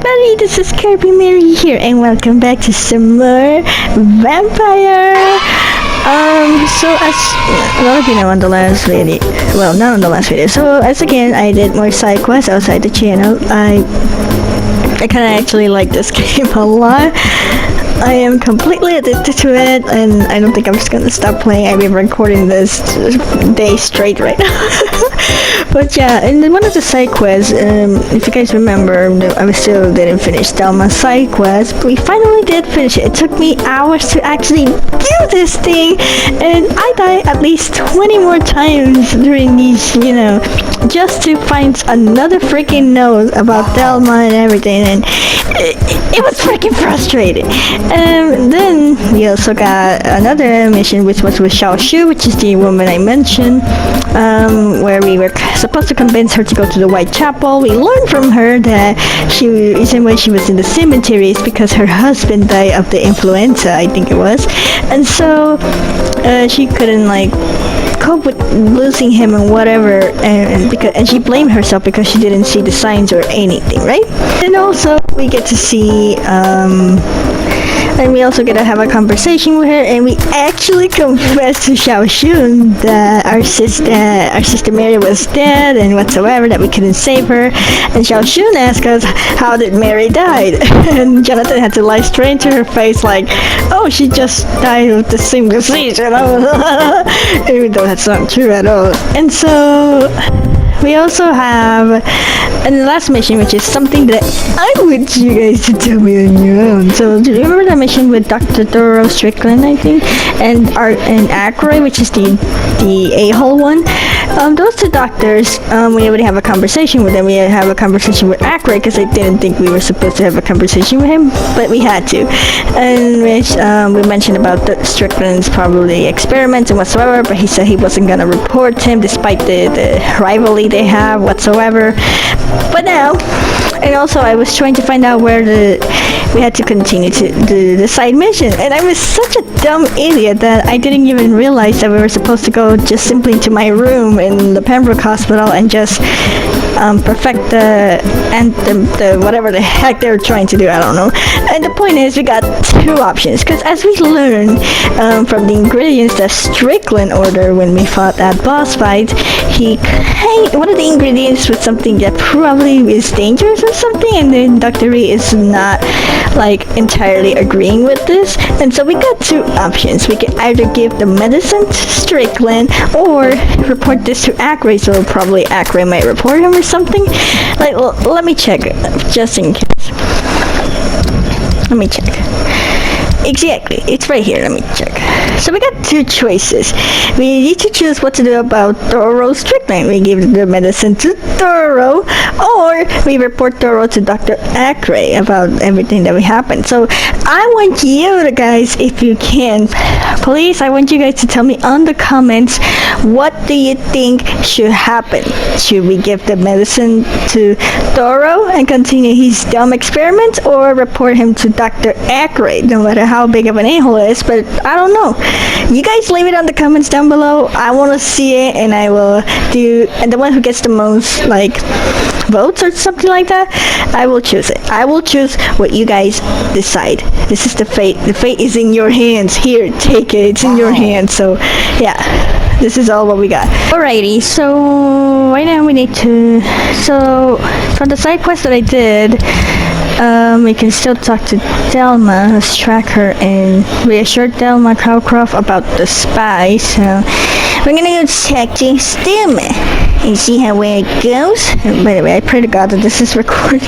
everybody, this is Kirby Mary here, and welcome back to some more Vampyr. So as a lot of you know on the last video, well, not on the last video, so as again, I did more side quests outside the channel. I kinda actually like this game a lot. I am completely addicted to it, and I don't think I'm just gonna stop playing. I've been recording this day straight right now. But yeah, and then one of the side quests, if you guys remember, I still didn't finish Thelma's side quest, but we finally did finish it. It took me hours to actually do this thing, and I died at least 20 more times during these, you know, just to find another freaking note about Thelma and everything, and it was freaking frustrating. Then we also got another mission, which was with Xiao Shu, which is the woman I mentioned, where we were supposed to convince her to go to the Whitechapel. We learned from her that the reason why she was in the cemetery is because her husband died of the influenza, I think it was, and so she couldn't like cope with losing him and whatever, and she blamed herself because she didn't see the signs or anything, right? And also we get to see and we also get to have a conversation with her, and we actually confess to Xiao Shun that our sister Mary was dead and whatsoever, that we couldn't save her. And Xiao Shun asked us, how did Mary die? And Jonathan had to lie straight to her face like, oh, she just died of the same disease, you know? Even though that's not true at all. And so we also have the last mission, which is something that I want you guys to tell me on your own. So do you remember that mission with Dr. Thorough Strickland, I think, and Ahsbury, which is the a-hole one? Those two doctors, we already have a conversation with them. We have a conversation with Ahsbury because I didn't think we were supposed to have a conversation with him, but we had to. And which we mentioned about the Strickland's probably experiments and whatsoever, but he said he wasn't gonna report him despite the rivalry they have whatsoever. But now, and also I was trying to find out where we had to continue to do the side mission, and I was such a dumb idiot that I didn't even realize that we were supposed to go just simply to my room in the Pembroke Hospital and just perfect the whatever the heck they were trying to do, I don't know. And the point is, we got two options, because as we learned from the ingredients that Strickland ordered when we fought that boss fight, one of the ingredients was something that probably is dangerous or something, and then Dr. Ray is not like entirely agreeing with this, and so we got two options. We can either give the medicine to Strickland or report this to Ahsbury, so probably Ahsbury might report him or something. Like, well, let me check just in case. Let me check. Exactly, it's right here, let me check. So we got two choices. We need to choose what to do about Thorough Strickland. We give the medicine to Thorough, or we report Thorough to Dr. Ahsbury about everything that happened. So I want you guys, if you can, please, I want you guys to tell me on the comments, what do you think should happen? Should we give the medicine to Thorough and continue his dumb experiments, or report him to Dr. Ahsbury, no matter how big of an a-hole it is? But I don't know. You guys leave it on the comments down below. I want to see it, and I will do, and the one who gets the most like votes or something like that, I will choose it. I will choose what you guys decide. This is the fate. The fate is in your hands. Here, take it. It's in your hands. So yeah, this is all what we got. Alrighty, so right now we need to, so for the side quest that I did, we can still talk to Thelma. Let's track her and reassure Thelma Cowcroft about the spy. So we're gonna go check to Thelma and see how it goes. By the way, I pray to God that this is recorded.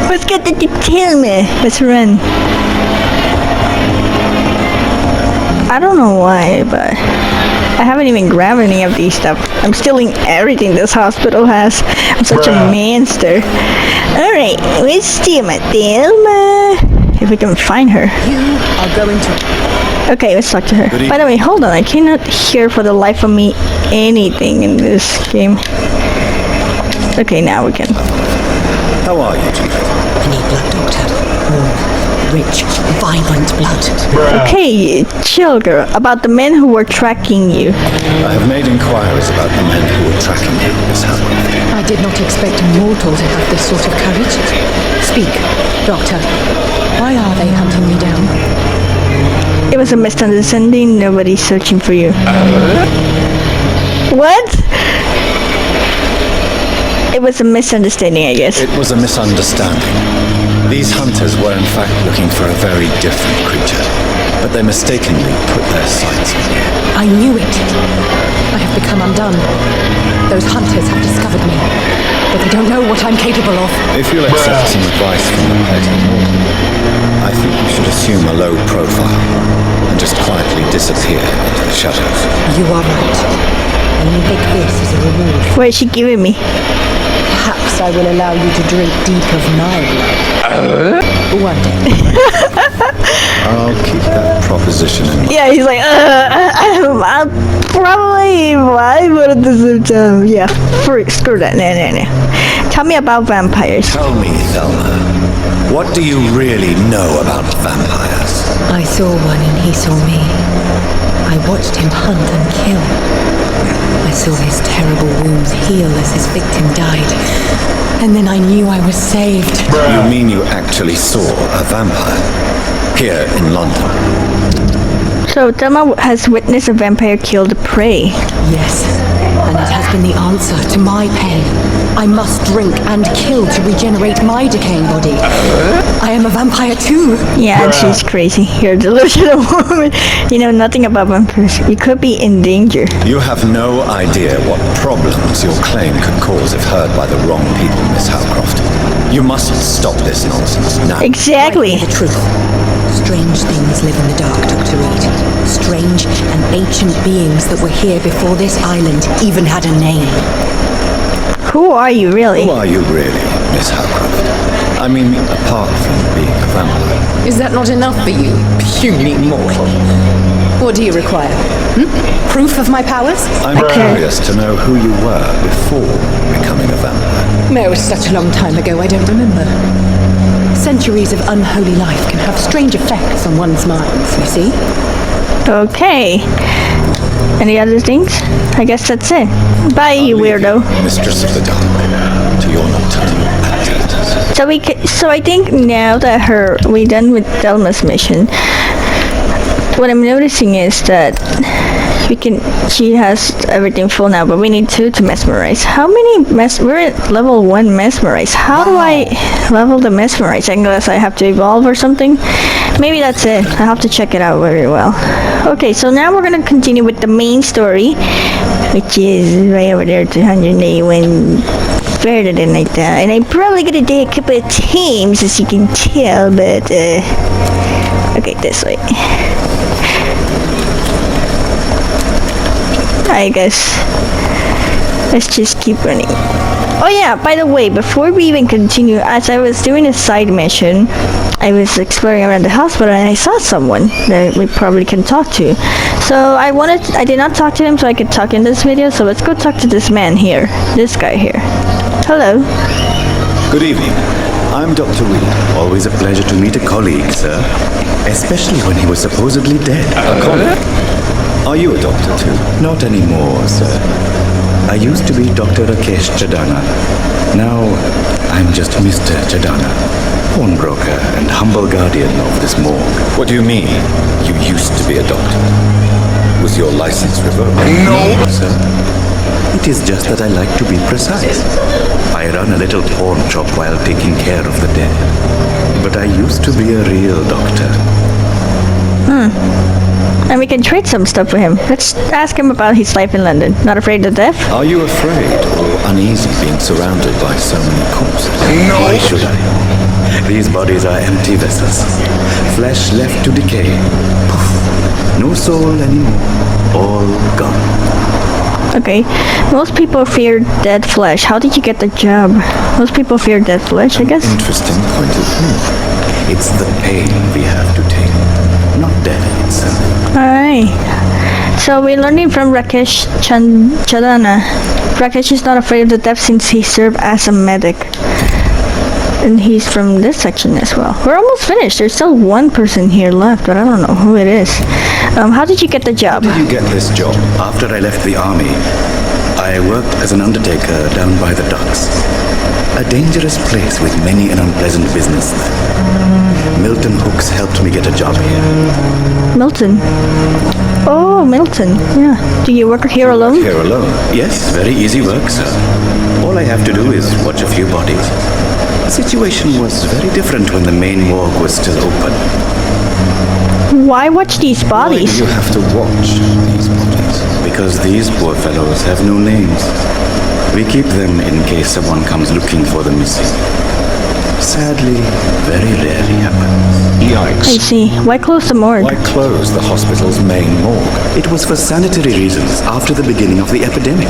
Let's get to Thelma. Let's run. I don't know why, but I haven't even grabbed any of these stuff. I'm stealing everything this hospital has. I'm such a monster. Alright, let's steal my Thelma. If we can find her. You are going to... Okay, let's talk to her. By the way, hold on. I cannot hear for the life of me anything in this game. Okay, now we can. How are you, Chief? I need blood, Doctor. rich, vibrant blood. Okay, chill, girl. About the men who were tracking you. I have made inquiries about the men who were tracking you, Miss Ahsbury. I did not expect a mortal to have this sort of courage. Speak, Doctor. Why are they hunting me down? It was a misunderstanding. Nobody's searching for you. What? It was a misunderstanding, I guess. It was a misunderstanding. These hunters were in fact looking for a very different creature, but they mistakenly put their sights on you. I knew it. I have become undone. Those hunters have discovered me, but they don't know what I'm capable of. If you'll accept some advice from the petty mortal, I think you should assume a low profile and just quietly disappear into the shadows. You are right. And you take this as a reward. What is she giving me? Perhaps I will allow you to drink deep of my blood. One day. I'll keep that proposition in mind. Yeah, he's like, I'll probably vibe, but at the same time, yeah, screw that, no. Tell me about vampires. Tell me, Thelma, what do you really know about vampires? I saw one and he saw me. I watched him hunt and kill. I saw his terrible wounds heal as his victim died. And then I knew I was saved. You mean you actually saw a vampire? Here in London? So Thelma has witnessed a vampire kill the prey. Yes, and it has been the answer to my pain. I must drink and kill to regenerate my decaying body. I am a vampire too. Yeah, and she's crazy. You're a delusional woman. You know nothing about vampires. You could be in danger. You have no idea what problems your claim could cause if heard by the wrong people, Miss Howcroft. You must stop this nonsense now. Exactly. The truth. Strange things live in the dark, Dr. Reed. Strange and ancient beings that were here before this island even had a name. Who are you really? Who are you really, Miss Howcroft? I mean, apart from being a vampire. Is that not enough for you, puny mortal? What do you require? Proof of my powers? I'm curious to know who you were before becoming a vampire. No, it was such a long time ago, I don't remember. Centuries of unholy life can have strange effects on one's minds, you see? Okay. Any other things? I guess that's it. Bye, you weirdo. Mistress of the Dark, to your nocturnal activities. So I think now that we're done with Thelma's mission, what I'm noticing is that she has everything full now, but we need two to mesmerize. How many we're at level 1 mesmerize. How do I level the mesmerize? Unless I have to evolve or something? Maybe that's it. I have to check it out very well. Okay, so now we're gonna continue with the main story, which is right over there, 281 further than like that. And I'm probably gonna do a couple of times, as you can tell, but okay, this way. I guess let's just keep running. Oh yeah, by the way, before we even continue, as I was doing a side mission, I was exploring around the hospital and I saw someone that we probably can talk to. So I did not talk to him so I could talk in this video, so let's go talk to this man here, this guy here. Hello. Good evening. I'm Dr. Reed. Always a pleasure to meet a colleague, sir. Especially when he was supposedly dead. A colleague? Are you a doctor too? Not anymore, sir. I used to be Dr. Rakesh Chadana. Now, I'm just Mr. Chadana, pawnbroker and humble guardian of this morgue. What do you mean, you used to be a doctor? Was your license revoked? No, sir. It is just that I like to be precise. I run a little pawn shop while taking care of the dead. But I used to be a real doctor. And we can trade some stuff with him. Let's ask him about his life in London. Not afraid of death? Are you afraid or uneasy being surrounded by so many corpses? No. Why should I? These bodies are empty vessels. Flesh left to decay. Poof. No soul anymore. All gone. Okay. Most people fear dead flesh. How did you get the job? Most people fear dead flesh, I guess? Interesting point of view. It's the pain we have to take, not death itself. Alright. So we're learning from Rakesh Chadana. Rakesh is not afraid of the death since he served as a medic. And he's from this section as well. We're almost finished. There's still one person here left, but I don't know who it is. How did you get the job? How did you get this job? After I left the army, I worked as an undertaker down by the docks. A dangerous place with many an unpleasant business there. Milton Hooks helped me get a job here. Milton. Oh, Milton. Yeah. Do you work here alone? Here alone? Yes, very easy work, sir. All I have to do is watch a few bodies. The situation was very different when the main morgue was still open. Why watch these Why do bodies? you have to watch these bodies? Because these poor fellows have no names. We keep them in case someone comes looking for the missing. Sadly, very rarely happens. I Yikes. see. Why close the morgue? Why close the hospital's main morgue? It was for sanitary reasons after the beginning of the epidemic.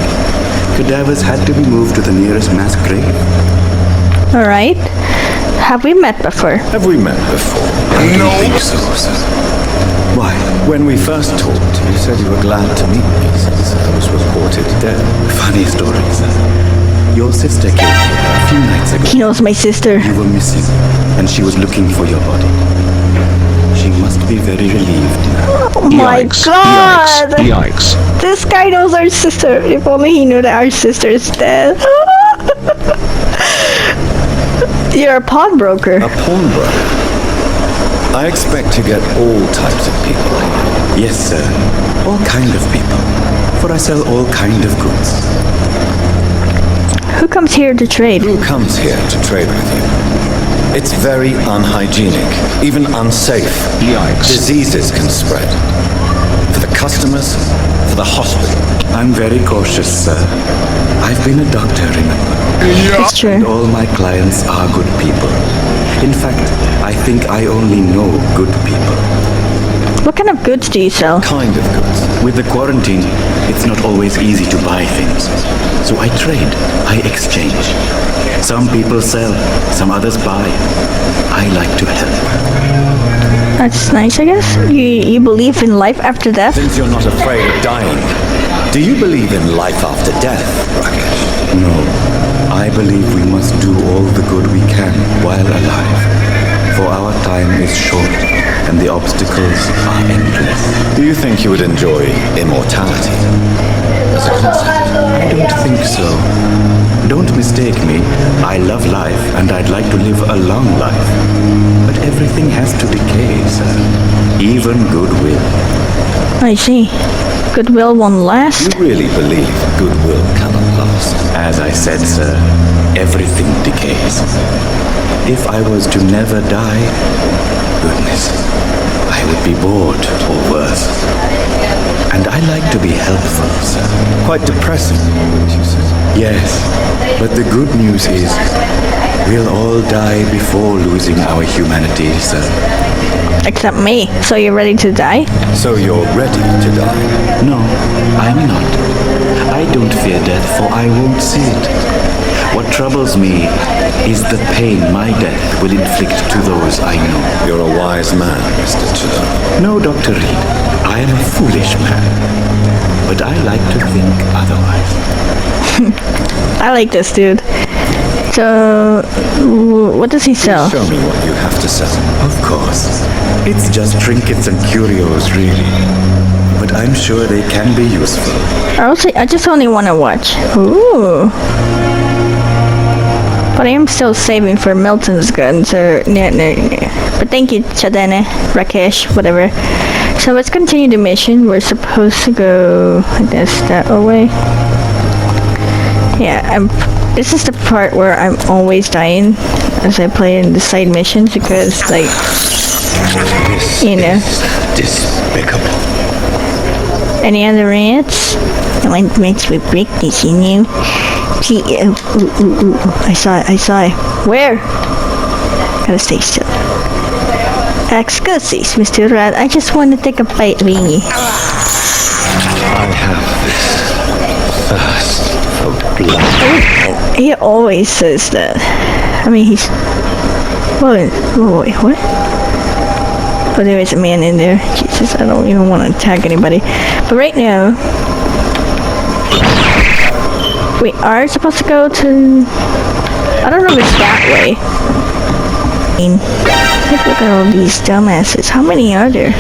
Cadavers had to be moved to the nearest mass grave. Alright. Have we met before? Have we met before? I don't think so, sir. Why? When we first talked, you said you were glad to meet me since I was reported dead. Funny story, sir. Your sister came here a few nights ago. He knows my sister. You were missing, and she was looking for your body. She must be very relieved now. Oh my god! Yikes. This guy knows our sister. If only he knew that our sister is dead. You're a pawnbroker. A pawnbroker? I expect to get all types of people. Yes, sir. All kind of people. For I sell all kind of goods. Who comes here to trade? Who comes here to trade with you? It's very unhygienic, even unsafe. Yikes. Diseases can spread. For the customers, for the hospital. I'm very cautious, sir. I've been a doctor, remember? It's And true. all my clients are good people. In fact, I think I only know good people. What kind of goods do you sell? Kind of goods. With the quarantine, it's not always easy to buy things. So I trade, I exchange. Some people sell, some others buy. I like to help. That's nice, I guess. You believe in life after death? Since you're not afraid of dying, do you believe in life after death, Rakesh? No, I believe we must do all the good we can while alive. For our time is short and the obstacles are endless. Do you think you would enjoy immortality as a concept? I don't think so. Don't mistake me. I love life and I'd like to live a long life. But everything has to decay, sir. Even goodwill. I see. Goodwill won't last. You really believe goodwill cannot last? As I said, sir, everything decays. If I was to never die, goodness, I would be bored or worse. And I like to be helpful, sir. Quite depressing, wouldn't you say? Yes, but the good news is we'll all die before losing our humanity, sir. Except me. So you're ready to die? So you're ready to die? No, I'm not. I don't fear death, for I won't see it. What troubles me is the pain my death will inflict to those I know. You're a wise man, Mr. Chidon. No, Dr. Reed, I am a foolish man. But I like to think otherwise. I like this dude. So, what does he sell? Show me what you have to sell. Of course. It's just trinkets and curios, really. But I'm sure they can be useful. I just only want to watch. Ooh. But I am still saving for Milton's gun, so but thank you, Chadene, Rakesh, whatever. So let's continue the mission. We're supposed to go, I guess, that way. Yeah, this is the part where I'm always dying as I play in the side missions because, like, you know. Despicable. Any other rants? I want rants with break this, you know? See, I saw it. Where? Gotta stay still. Excuses, Mr. Rat. I just want to take a bite, really. I have this thirst for blood. He always says that. I mean, he's... Wait, what? Oh, there is a man in there. Jesus, I don't even want to attack anybody. But right now... We are supposed to go to I don't know if it's that way. Look at all these dumbasses. How many are there?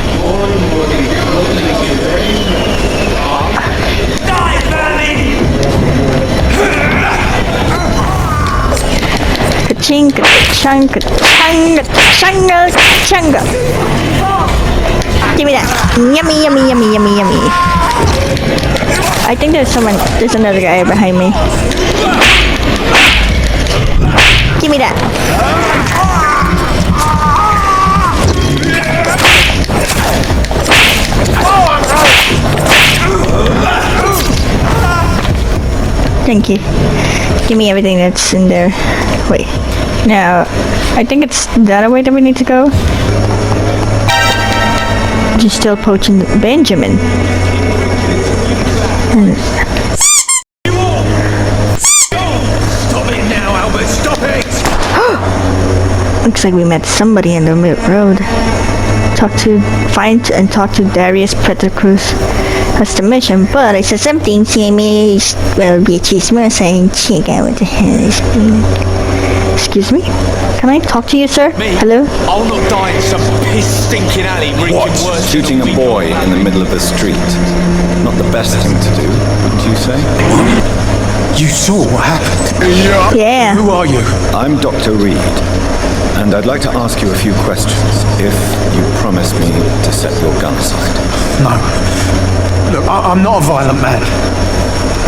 Ka-ching, ka-chang, ka-chang, ka-chang, ka-chang. Give me that. Yummy, yummy, yummy, yummy, yummy. I think there's another guy behind me. Give me that. Thank you. Give me everything that's in there. Wait. Now, I think it's that way that we need to go. Just still poaching Benjamin. Stop it now, Albert! Stop it! Looks like we met somebody in the road. Find and talk to Darius Cruz. That's the mission, but I said something to me. Well, bitches, I'm saying, check out what the hell is doing. Excuse me? Can I talk to you, sir? Me? Hello? I'll not die in some piss-stinking alley drinking What? worse Shooting a boy in the middle of the street. Not the best thing to do, wouldn't you say? You saw what happened? Yeah. Who are you? I'm Dr. Reed, and I'd like to ask you a few questions, if you promise me to set your gun aside. No. Look, I'm not a violent man.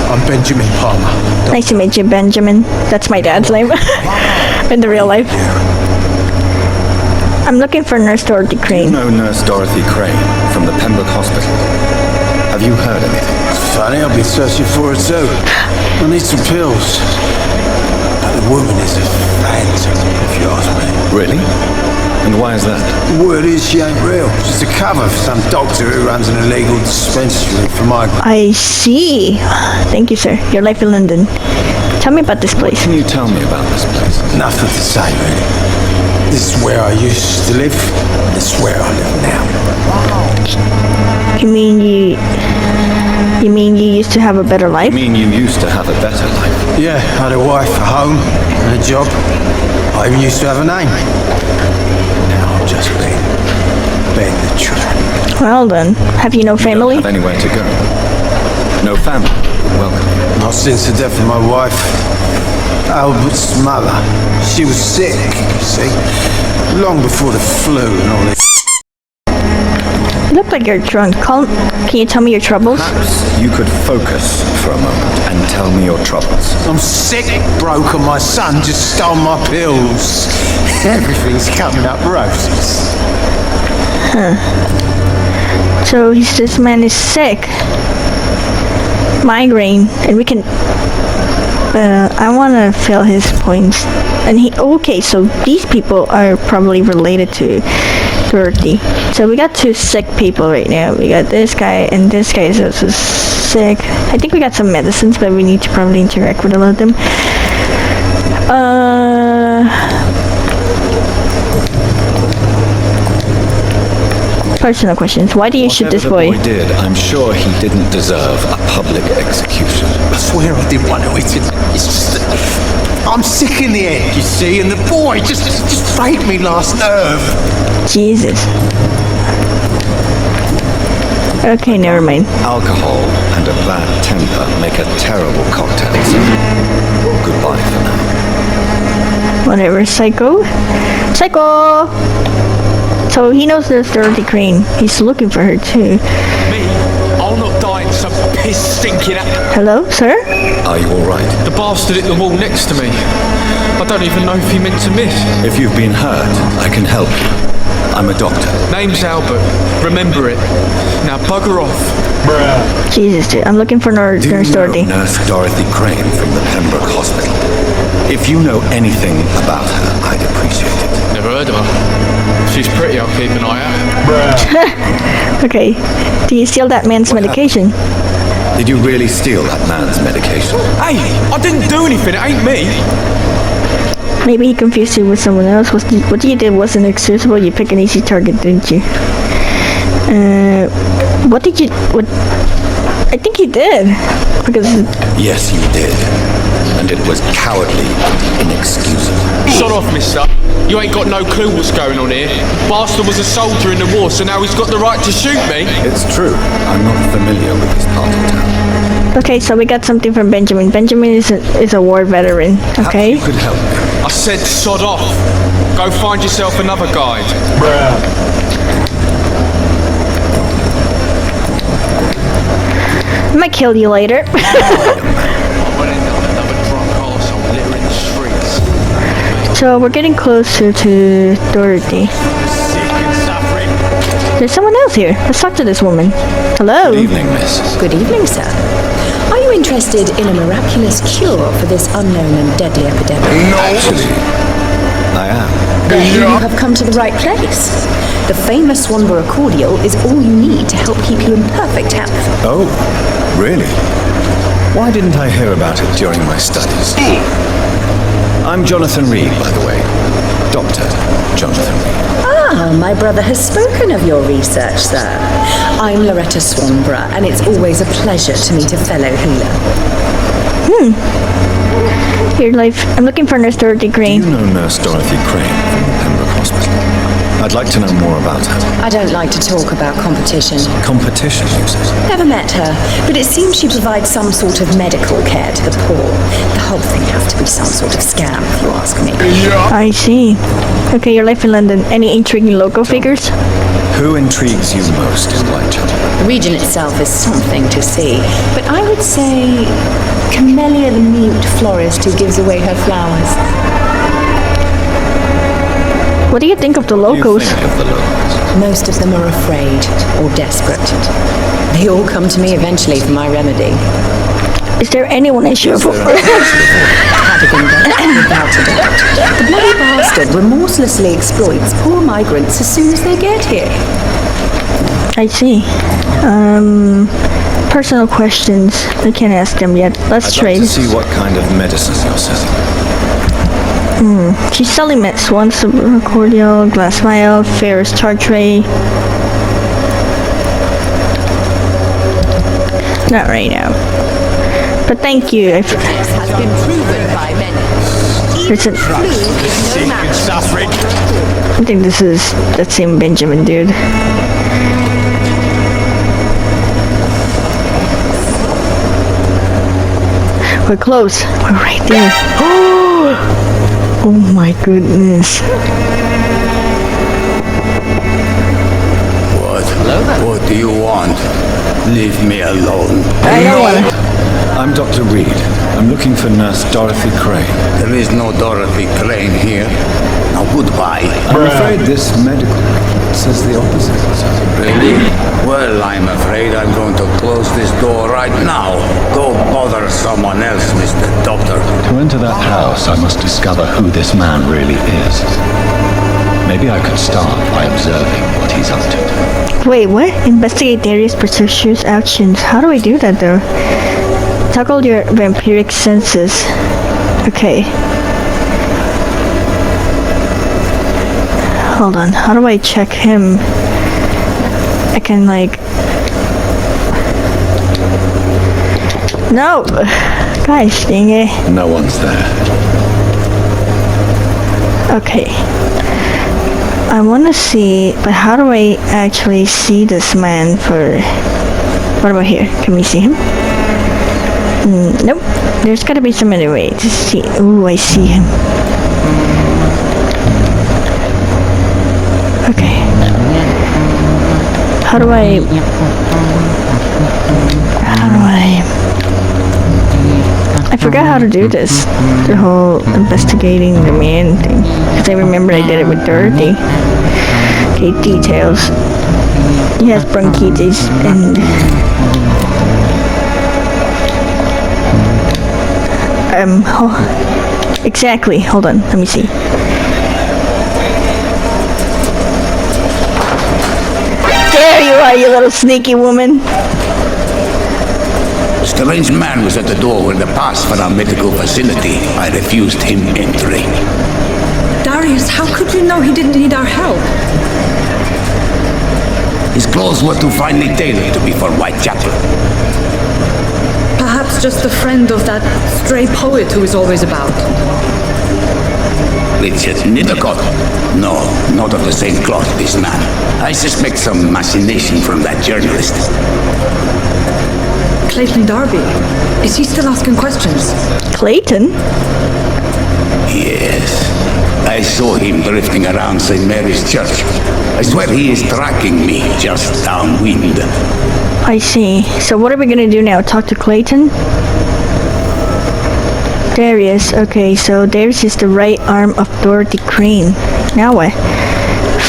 I'm Benjamin Palmer. Nice to meet you, Benjamin. That's my dad's name. In the real life. I'm looking for Nurse Dorothy You Crane. know Nurse Dorothy Crane from the Pembroke Hospital. Have you heard anything? It's funny, I've been searching for her too. I need some pills. But the woman is a phantom, if you ask me. Really? And why is that? The word is she ain't real. She's a cover for some doctor who runs an illegal dispensary for migrants. I see. Thank you, sir. Your life in London. Tell me about this place. Can you tell me about this place? Nothing to say, really. This is where I used to live, and this is where I live now. You mean you used to have a better life? I mean you used to have a better life. Yeah, I had a wife, a home, and a job. I even used to have a name. Now I'm just Ben the Trap. Well then, have you no family? You don't have anywhere to go. No family. Welcome. Not since the death of my wife, Albert's mother. She was sick, you see, long before the flu and all this. You look like you're drunk. Can you tell me your troubles? Perhaps you could focus for a moment and tell me your troubles. I'm sick, broke, and my son just stole my pills. Everything's coming up roses. So this man is sick. Migraine, and we can. I want to fill his points. And okay, so these people are probably related to Dorothy. So we got two sick people right now. We got this guy, and this guy is also sick. I think we got some medicines, but we need to probably interact with a lot of them. Personal questions. Why do you shoot this boy? Whatever the boy did, I'm sure he didn't deserve a public execution. I swear I didn't want to eat it. It's just that I'm sick in the head, you see, and the boy just raped me last nerve. Jesus. Okay, never mind. Alcohol and a bad temper make a terrible cocktail. So goodbye for now. Whatever, psycho. Psycho! So he knows there's Dorothy Crane. He's looking for her too. Me? I'll not die in some piss-stinking alley. Hello, sir? Are you alright? The bastard at the wall next to me. I don't even know if he meant to miss. If you've been hurt, I can help you. I'm a doctor. Name's Albert. Remember it. Now bugger off. Jesus, dude. I'm looking for Do Nurse you know Dorothy. Nurse Dorothy Crane from the Pembroke Hospital? If you know anything about her, I'd appreciate it. Never heard of her. She's pretty, I'll keep an eye out. Okay. Do you steal that man's medication? Did you really steal that man's medication? Hey, I didn't do anything, it ain't me. Maybe he confused you with someone else. What you did wasn't excusable. You picked an easy target, didn't you? What did you... What... I think you did. Because... Yes, you did. And and it was cowardly and inexcusable. Shut off, mister. You ain't got no clue what's going on here. Bastard was a soldier in the war, so now he's got the right to shoot me. It's true. I'm not familiar with this part of town. Okay, so we got something from Benjamin. Benjamin is a war veteran. Okay. Perhaps you could help me. I said sod off. Go find yourself another guide. I might kill you later. So we're getting closer to Dorothy. There's someone else here. Let's talk to this woman. Hello. Good evening, miss. Good evening, sir. Are you interested in a miraculous cure for this unknown and deadly epidemic? Actually, I am. Then you have come to the right place. The famous Swanborough cordial is all you need to help keep you in perfect health. Oh, really? Why didn't I hear about it during my studies? I'm Jonathan Reed, by the way. Dr. Jonathan Reed. Ah, my brother has spoken of your research, sir. I'm Loretta Swanborough, and it's always a pleasure to meet a fellow healer. Your life. I'm looking for Nurse Dorothy Crane. Do you know Nurse Dorothy Crane from Pembroke Hospital? I'd like to know more about her. I don't like to talk about competition. Competition, you said? Never met her, but it seems she provides some sort of medical care to the poor. The whole thing has to be some sort of scam, if you ask me. I see. Okay, your life in London. Any intriguing local figures? Who intrigues you most in Whitechapel? The region itself is something to see, but I would say Camellia the mute florist who gives away her flowers. What do you think of the What do locals? you think of the locals? Most of them are afraid or desperate. They all come to me eventually for my remedy. Is there anyone I should avoid? Cadogan does, without a doubt. The bloody bastard remorselessly exploits poor migrants as soon as they get here. I see. Personal questions. I can't ask them yet. Let's I'd trade. like to see what kind of medicine you're selling. She's selling meds. Once a cordial, glass vial, ferrous tartray. Not right now. But thank you. Has been proven by many. There's Even flu is no match. I think this is that same Benjamin dude. We're close. We're right there. Oh my goodness. What do you want? Leave me alone. I don't want to. I'm Dr. Reed. I'm looking for Nurse Dorothy Crane. There is no Dorothy Crane here. Now goodbye. I'm afraid this medical says the opposite. Really? Well, I'm afraid I'm going to close this door right now. Go bother someone else, Mr. Doctor. To enter that house, I must discover who this man really is. Maybe I could start by observing what he's up to. Wait, what? Investigate Darius' precocious actions. How do I do that though? Toggle your vampiric senses. Okay. Hold on. How do I check him? I can like... No! Gosh dang it. No one's there. Okay. I want to see, but how do I actually see this man for... What about here? Can we see him? Nope. There's gotta be some other way to see. Ooh, I see him. Okay. How do I... I forgot how to do this. The whole investigating the man thing. Because I remember I did it with Dorothy. Okay, details. He has bronchitis and... exactly. Hold on. Let me see. There you are, you little sneaky woman. A strange man was at the door with the pass for our medical facility. I refused him entry. Darius, how could you know he didn't need our help? His clothes were too finely tailored to be for Whitechapel. Perhaps perhaps just a friend of that stray poet who is always about. Richard Nittercott? No, not of the same cloth, this man. I suspect some machination from that journalist. Clayton Darby. Is he still asking questions? Clayton? Yes. I saw him drifting around St. Mary's Church. I swear he is tracking me just downwind. I see. So what are we gonna do now? Talk to Clayton? Darius. Okay, so Darius is the right arm of Dorothy Crane. Now what?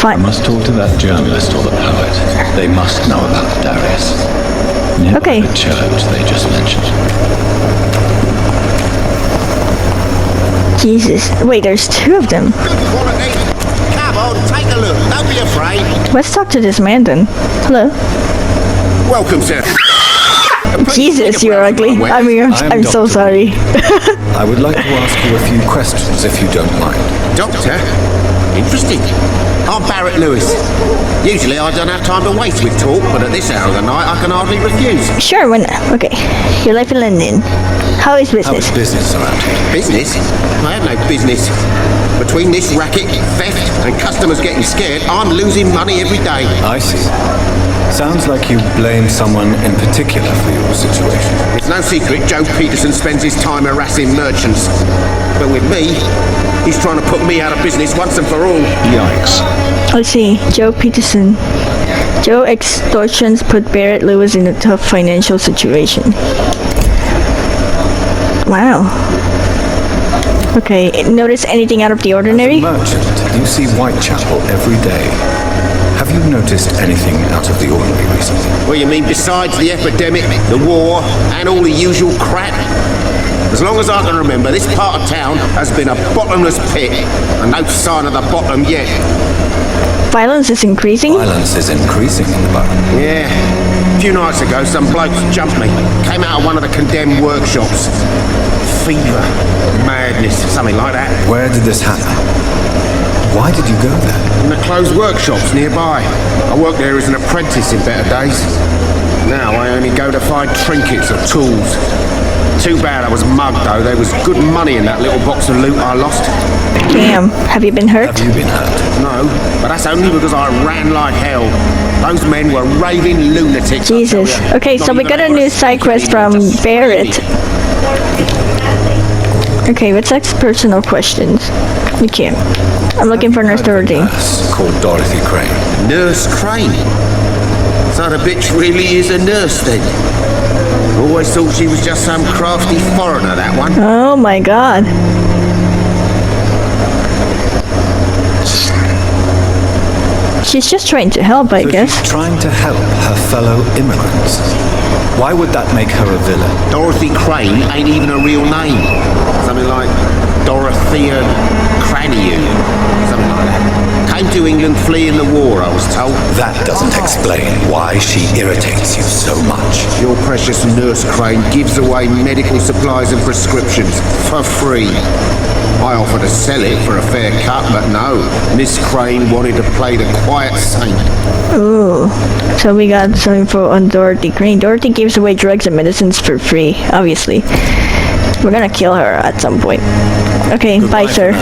Fine. I must talk to that journalist or the poet. They must know about Darius. Near Okay. the church they just mentioned. Jesus. Wait, there's two of them. Come on, take a look. Don't be afraid. Let's talk to this man then. Hello. Welcome, sir. Jesus, you're ugly. I mean, I'm so Dr. sorry. I would like to ask you a few questions if you don't mind. Doctor? Interesting. I'm Barrett Lewis. Usually I don't have time to waste with talk, but at this hour of the night I can hardly refuse. Sure, when okay. Your life in London. How is How business? is business around here? Business? I have no business. Between this racket, theft, and customers getting scared, I'm losing money every day. I see. Sounds like you blame someone in particular for your situation. It's no secret Joe Peterson spends his time harassing merchants. But with me, he's trying to put me out of business once and for all. Yikes. I see. Joe Peterson. Joe extortions put Barrett Lewis in a tough financial situation. Wow. Okay, notice anything out of the ordinary? Merchant, you see Whitechapel every day. Have you noticed anything out of the ordinary recently? Well, you mean besides the epidemic, the war, and all the usual crap? As long as I can remember, this part of town has been a bottomless pit, and no sign of the bottom yet. Violence is increasing? Violence is increasing in the borough. Yeah. A few nights ago, some blokes jumped me. Came out of one of the condemned workshops. Fever, madness, something like that. Where did this happen? Why did you go there? In the closed workshops nearby. I worked there as an apprentice in better days. Now I only go to find trinkets or tools. Too bad I was mugged though. There was good money in that little box of loot I lost. Damn. Have you been hurt? Have you been hurt? No, but that's only because I ran like hell. Those men were raving lunatics. Jesus. Okay, so we got a new side quest from Barrett. Okay, let's ask personal questions. Okay. I'm looking for Nurse Dorothy. Nurse called Dorothy Crane. Nurse Crane? So the bitch really is a nurse then? Always thought she was just some crafty foreigner, that one. Oh my god. She's just trying to help, I So guess. she's trying to help her fellow immigrants. Why would that make her a villain? Dorothy Crane ain't even a real name. Something like Dorothea Cranium. Something like that. Came to England fleeing the war, I was told. That doesn't explain why she irritates you so much. Your precious Nurse Crane gives away medical supplies and prescriptions for free. I offered to sell it for a fair cut, but no. Miss Crane wanted to play the quiet saint. Ooh. So we got some info on Dorothy Crane. Dorothy gives away drugs and medicines for free, obviously. We're gonna kill her at some point. Okay, bye, sir.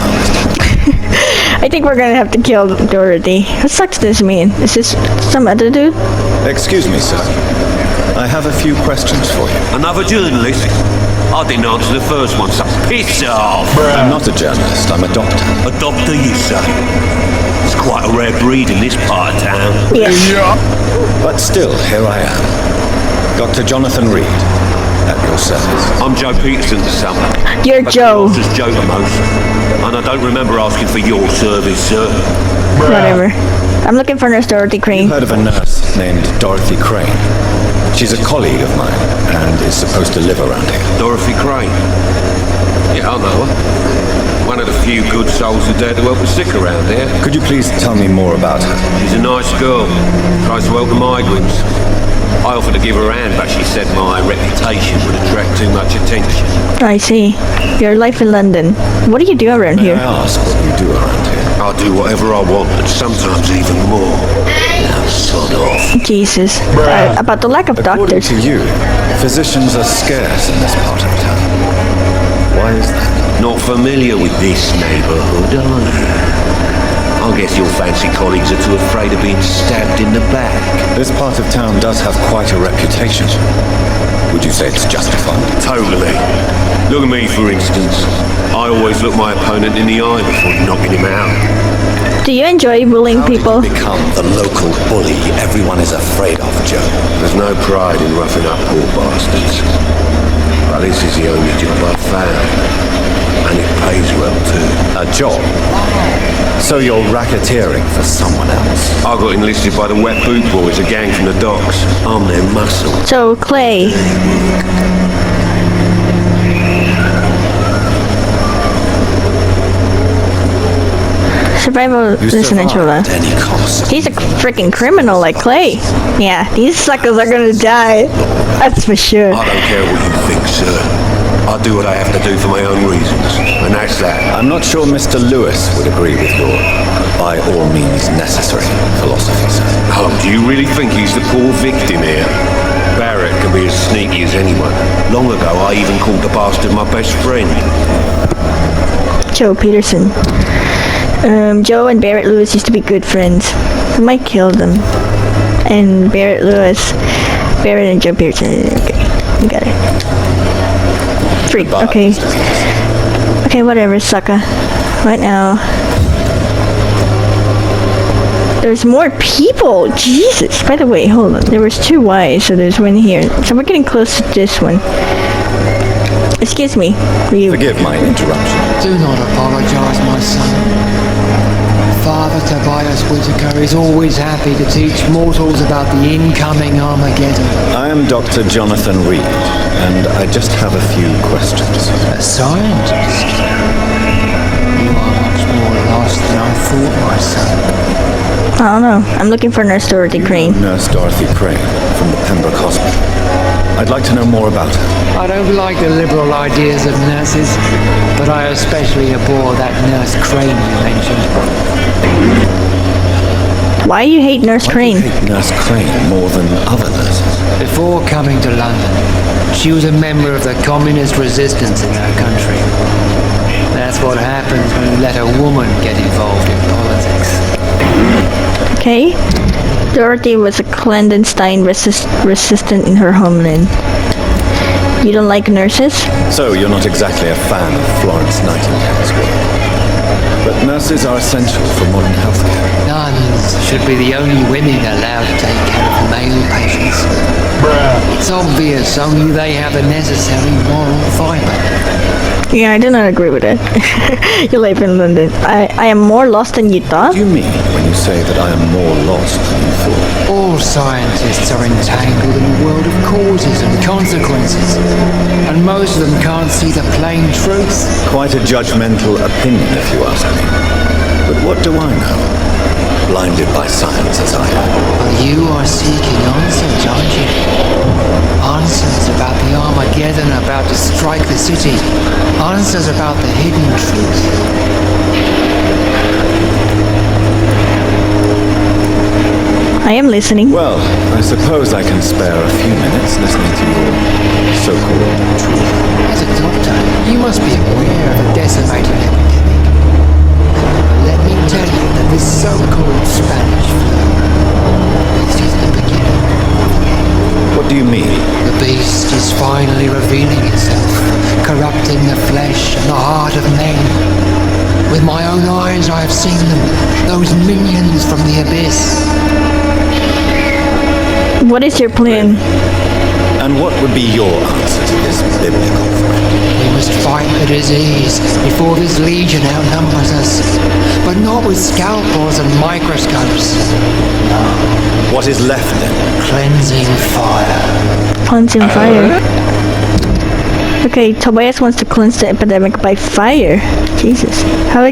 I think we're gonna have to kill Dorothy. What sucks this mean? Is this some other dude? Excuse me, sir. I have a few questions for you. Another journalist? I didn't answer the first one, so piss off! I'm not a journalist, I'm a doctor. A doctor, you say? It's quite a rare breed in this part of town. Yes. But still, here I am. Dr. Jonathan Reed, at your service. I'm Joe Peterson's son. You're Joe. Just Joe the most. And I don't remember asking for your service, sir. Whatever. I'm looking for Nurse Dorothy Crane. Heard of a nurse named Dorothy Crane? She's a colleague of mine and is supposed to live around here. Dorothy Crane? Yeah, I know her. One of the few good souls who dare to help the sick around here. Could you please tell me more about her? She's a nice girl. Tries to help the migrants. I offered to give her a hand, but she said my reputation would attract too much attention. I see. Your life in London. What do you do around May here? I ask what you do around here? I do whatever I want, and sometimes even more. Now sod off. Jesus. About the lack of According doctors. to you, physicians are scarce in this part of town. Why is that? Not familiar with this neighbourhood, are you? I guess your fancy colleagues are too afraid of being stabbed in the back. This part of town does have quite a reputation. Would you say it's justified? Totally. Look at me, for instance. I always look my opponent in the eye before knocking him out. Do you enjoy bullying people? Did you become the local bully everyone is afraid of, Joe? There's no pride in roughing up poor bastards. But this is the only job I've found. And it pays well, too. A job? So you're racketeering for someone else? I got enlisted by the Wet Boot Boys, a gang from the docks. I'm their muscle. So, Clay. Survival residential. At any cost. He's a freaking criminal like Clay. Yeah, these suckers are gonna die. That's for sure. I don't care what you think, sir. I do what I have to do for my own reasons, and that's that. I'm not sure Mr. Lewis would agree with your by all means necessary philosophy, sir. Oh, do you really think he's the poor victim here? Barrett can be as sneaky as anyone. Long ago, I even called the bastard my best friend. Joe Peterson. Joe and Barrett Lewis used to be good friends. I might kill them. And Barrett and Joe Peterson. Okay, you got it. 3. Okay. Okay, whatever, sucker. Right now. There's more people. Jesus. By the way, hold on. There was 2 Ys, so there's one here. So we're getting close to this one. Excuse me. Forgive my interruption. Do not apologize, my son. Father Tobias Whitaker is always happy to teach mortals about the incoming Armageddon. I am Dr. Jonathan Reed, and I just have a few questions. A scientist? You are much more lost than I thought, my son. I don't know. I'm looking for Nurse Dorothy Crane. Nurse Dorothy Crane from the Pembroke Hospital. I'd like to know more about her. I don't like the liberal ideas of nurses, but I especially abhor that Nurse Crane you mentioned. Why you hate Nurse Crane? Why do you hate Nurse Crane more than other nurses? Before coming to London, she was a member of the communist resistance in our country. That's what happens when you let a woman get involved in politics. Okay. Dorothy was a clandestine resistant in her homeland. You don't like nurses? So you're not exactly a fan of Florence Nightingale's work. But nurses are essential for modern healthcare. Nuns should be the only women allowed to take care of male patients. It's obvious only they have the necessary moral fibre. Yeah, I do not agree with it. You live in London. I am more lost than you thought? What do you mean when you say that I am more lost than you thought? All scientists are entangled in a world of causes and consequences, and most of them can't see the plain truth. Quite a judgmental opinion, if you ask me. But what do I know? Blinded by science as I am. Well, you are seeking answers, aren't you? Answers about the Armageddon about to strike the city. Answers about the hidden truth. I am listening. Well, I suppose I can spare a few minutes listening to your so-called truth. As a doctor, you must be aware of the decimating epidemic. Let me tell you that this so-called Spanish flu is just the beginning of the end. What do you mean? The beast is finally revealing itself, corrupting the flesh and the heart of men. With my own eyes I have seen them, those minions from the abyss. What is your plan? And what would be your answer to this biblical threat? We must fight the disease before this legion outnumbers us, but not with scalpels and microscopes. No. What is left then? Cleansing fire. Cleansing fire. Okay, Tobias wants to cleanse the epidemic by fire. Jesus. How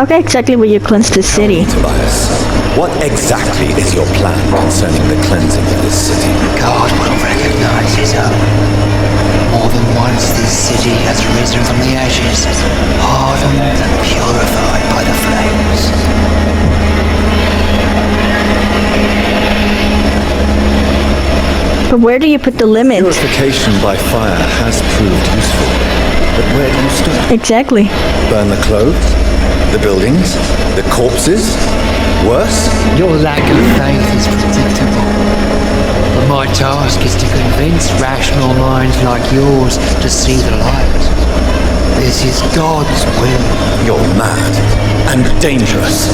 exactly will you cleanse the city? Tobias, what exactly is your plan concerning the cleansing of this city? God will recognize his own. More than once this city has risen from the ashes, hardened and purified by the flames. But where do you put the limit? Purification by fire has proved useful. But where do you stop? Exactly. Burn the clothes? The buildings? The corpses? Worse? Your lack of faith is predictable. But my task is to convince rational minds like yours to see the light. This is God's will. You're mad and dangerous.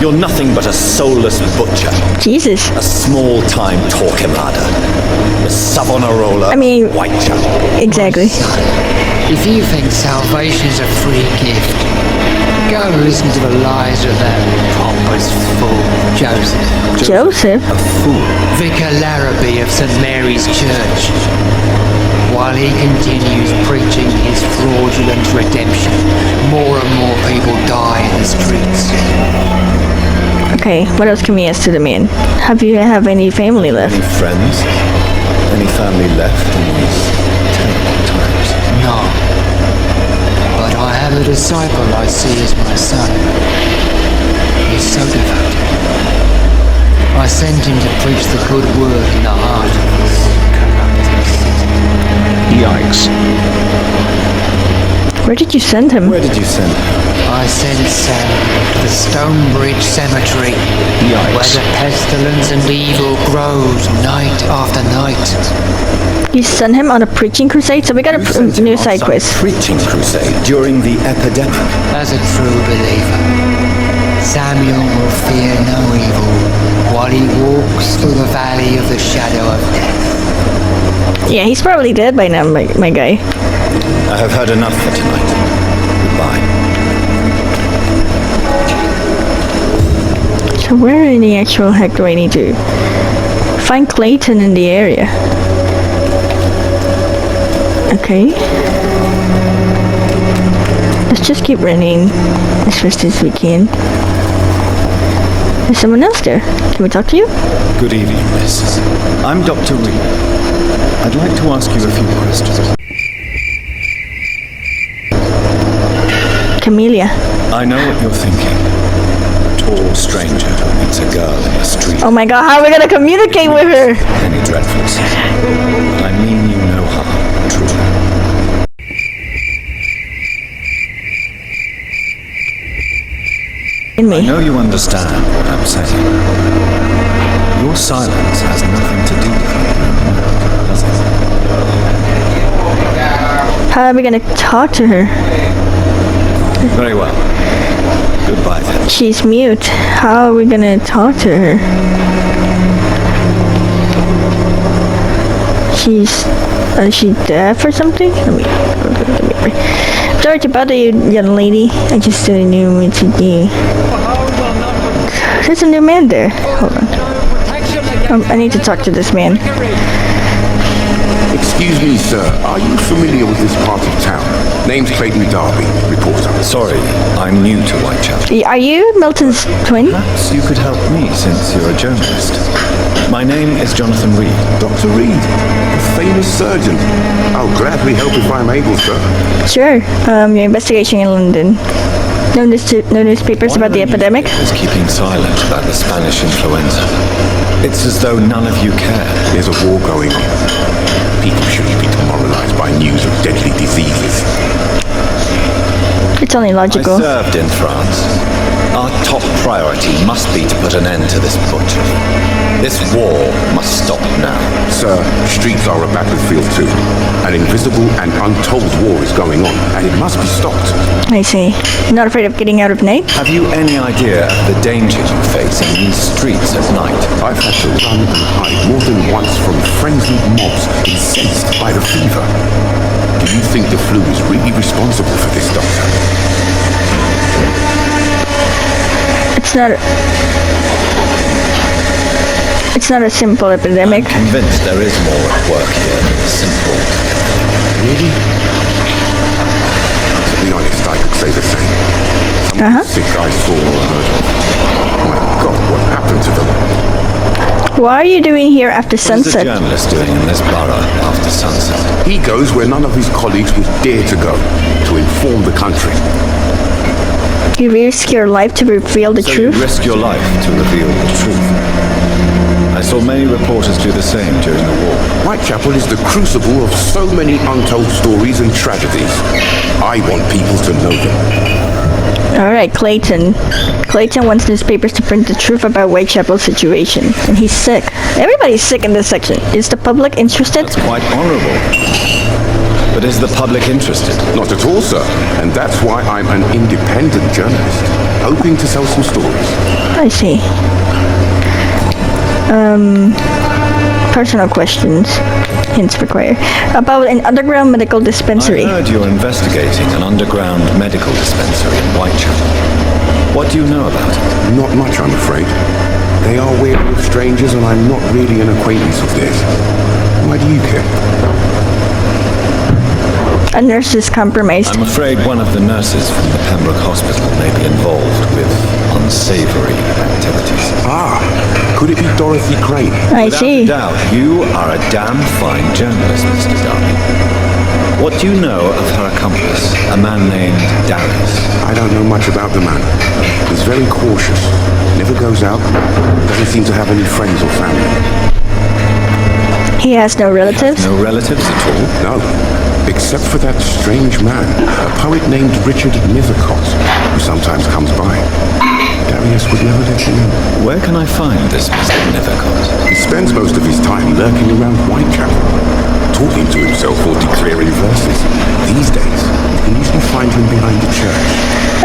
You're nothing but a soulless butcher. Jesus. A small-time Torquemada. A Savonarola. I mean, Whitechapel. Exactly. If you think salvation is a free gift, go listen to the lies of that pompous fool, Joseph. Joseph? A fool. Vicar Larrabee of St. Mary's Church. While he continues preaching his fraudulent redemption, more and more people die in the streets. Okay, what else can we ask to the man? Have you have any family left? Any friends? Any family left in these terrible times? No. But I have a disciple I see as my son. He's so devoted. I sent him to preach the good word in the heart of this corrupted city. Yikes. Where did you send him? Where did you send him? I sent Sam to the Stonebridge Cemetery, where the pestilence and evil grows night after night. You sent him on a preaching crusade? So we got a new side quest. Preaching crusade during the epidemic. As a true believer, Samuel will fear no evil while he walks through the valley of the shadow of death. Yeah, he's probably dead by now, my guy. I have heard enough for tonight. Goodbye. So where in the actual heck do I need to find Clayton in the area? Okay. Let's just keep running as fast as we can. There's someone else there. Can we talk to you? Good evening, miss. I'm Dr. Reed. I'd like to ask you a few questions. Camellia. I know what you're thinking. A tall stranger who meets a girl in the street. Oh my god, how are we gonna communicate with her? Any dreadful sin. But I mean you no harm, truly. In me. I know you understand what I'm saying. Your silence has nothing to do with it, does it? How are we gonna talk to her? Very well. Goodbye then. She's mute. How are we gonna talk to her? Is she deaf or something? Sorry to bother you, young lady. I just didn't know what to do. There's a new man there. Hold on. I need to talk to this man. Excuse me, sir. Are you familiar with this part of town? Name's Clayton Darby, reporter. Sorry, I'm new to Whitechapel. Are you Milton's twin? Perhaps you could help me since you're a journalist. My name is Jonathan Reed. Dr. Reed, the famous surgeon. I'll gladly help if I'm able, sir. Sure. Your investigation in London. No newspapers about the epidemic? Is keeping silent about the Spanish influenza. It's as though none of you care. There's a war going on. People shouldn't be demoralized by news of deadly diseases. It's only logical. I served in France. Our top priority must be to put an end to this butchery. This war must stop now. Sir, streets are a battlefield too. An invisible and untold war is going on, and it must be stopped. I see. Not afraid of getting out of night? Have you any idea of the danger you face in these streets at night? I've had to run and hide more than once from frenzied mobs incensed by the fever. Do you think the flu is really responsible for this, Doctor? It's not a simple epidemic. I'm convinced there is more at work here than simple. Really? To be honest, I could say the same. Some sick I saw or heard of. My God, what happened to them? What are you doing here after What is a sunset? journalist doing in this borough after sunset? He goes where none of his colleagues would dare to go, to inform the country. You risk your life to reveal the So truth? you risk your life to reveal the truth. I saw many reporters do the same during the war. Whitechapel is the crucible of so many untold stories and tragedies. I want people to know them. Alright, Clayton. Clayton wants newspapers to print the truth about Whitechapel's situation. And he's sick. Everybody's sick in this section. Is the public interested? That's quite honourable. But is the public interested? Not at all, sir. And that's why I'm an independent journalist, hoping to sell some stories. I see. Personal questions. Hints required. About an underground medical dispensary. I heard you're investigating an underground medical dispensary in Whitechapel. What do you know about it? Not much, I'm afraid. They are wary of strangers, and I'm not really an acquaintance of theirs. Why do you care? A nurse is compromised. I'm afraid one of the nurses from the Pembroke Hospital may be involved with unsavory activities. Ah, could it be Dorothy Crane? I see. Without a doubt, you are a damn fine journalist, Mr. Darby. What do you know of her accomplice, a man named Darius? I don't know much about the man. He's very cautious, never goes out, doesn't seem to have any friends or family. He has no relatives? No relatives at all? No, except for that strange man, a poet named Richard Nethercott, who sometimes comes by. Darius would never let him in. Where can I find this Mr. Nethercott? He spends most of his time lurking around Whitechapel, talking to himself or declaring verses. These days, you can usually find him behind the church.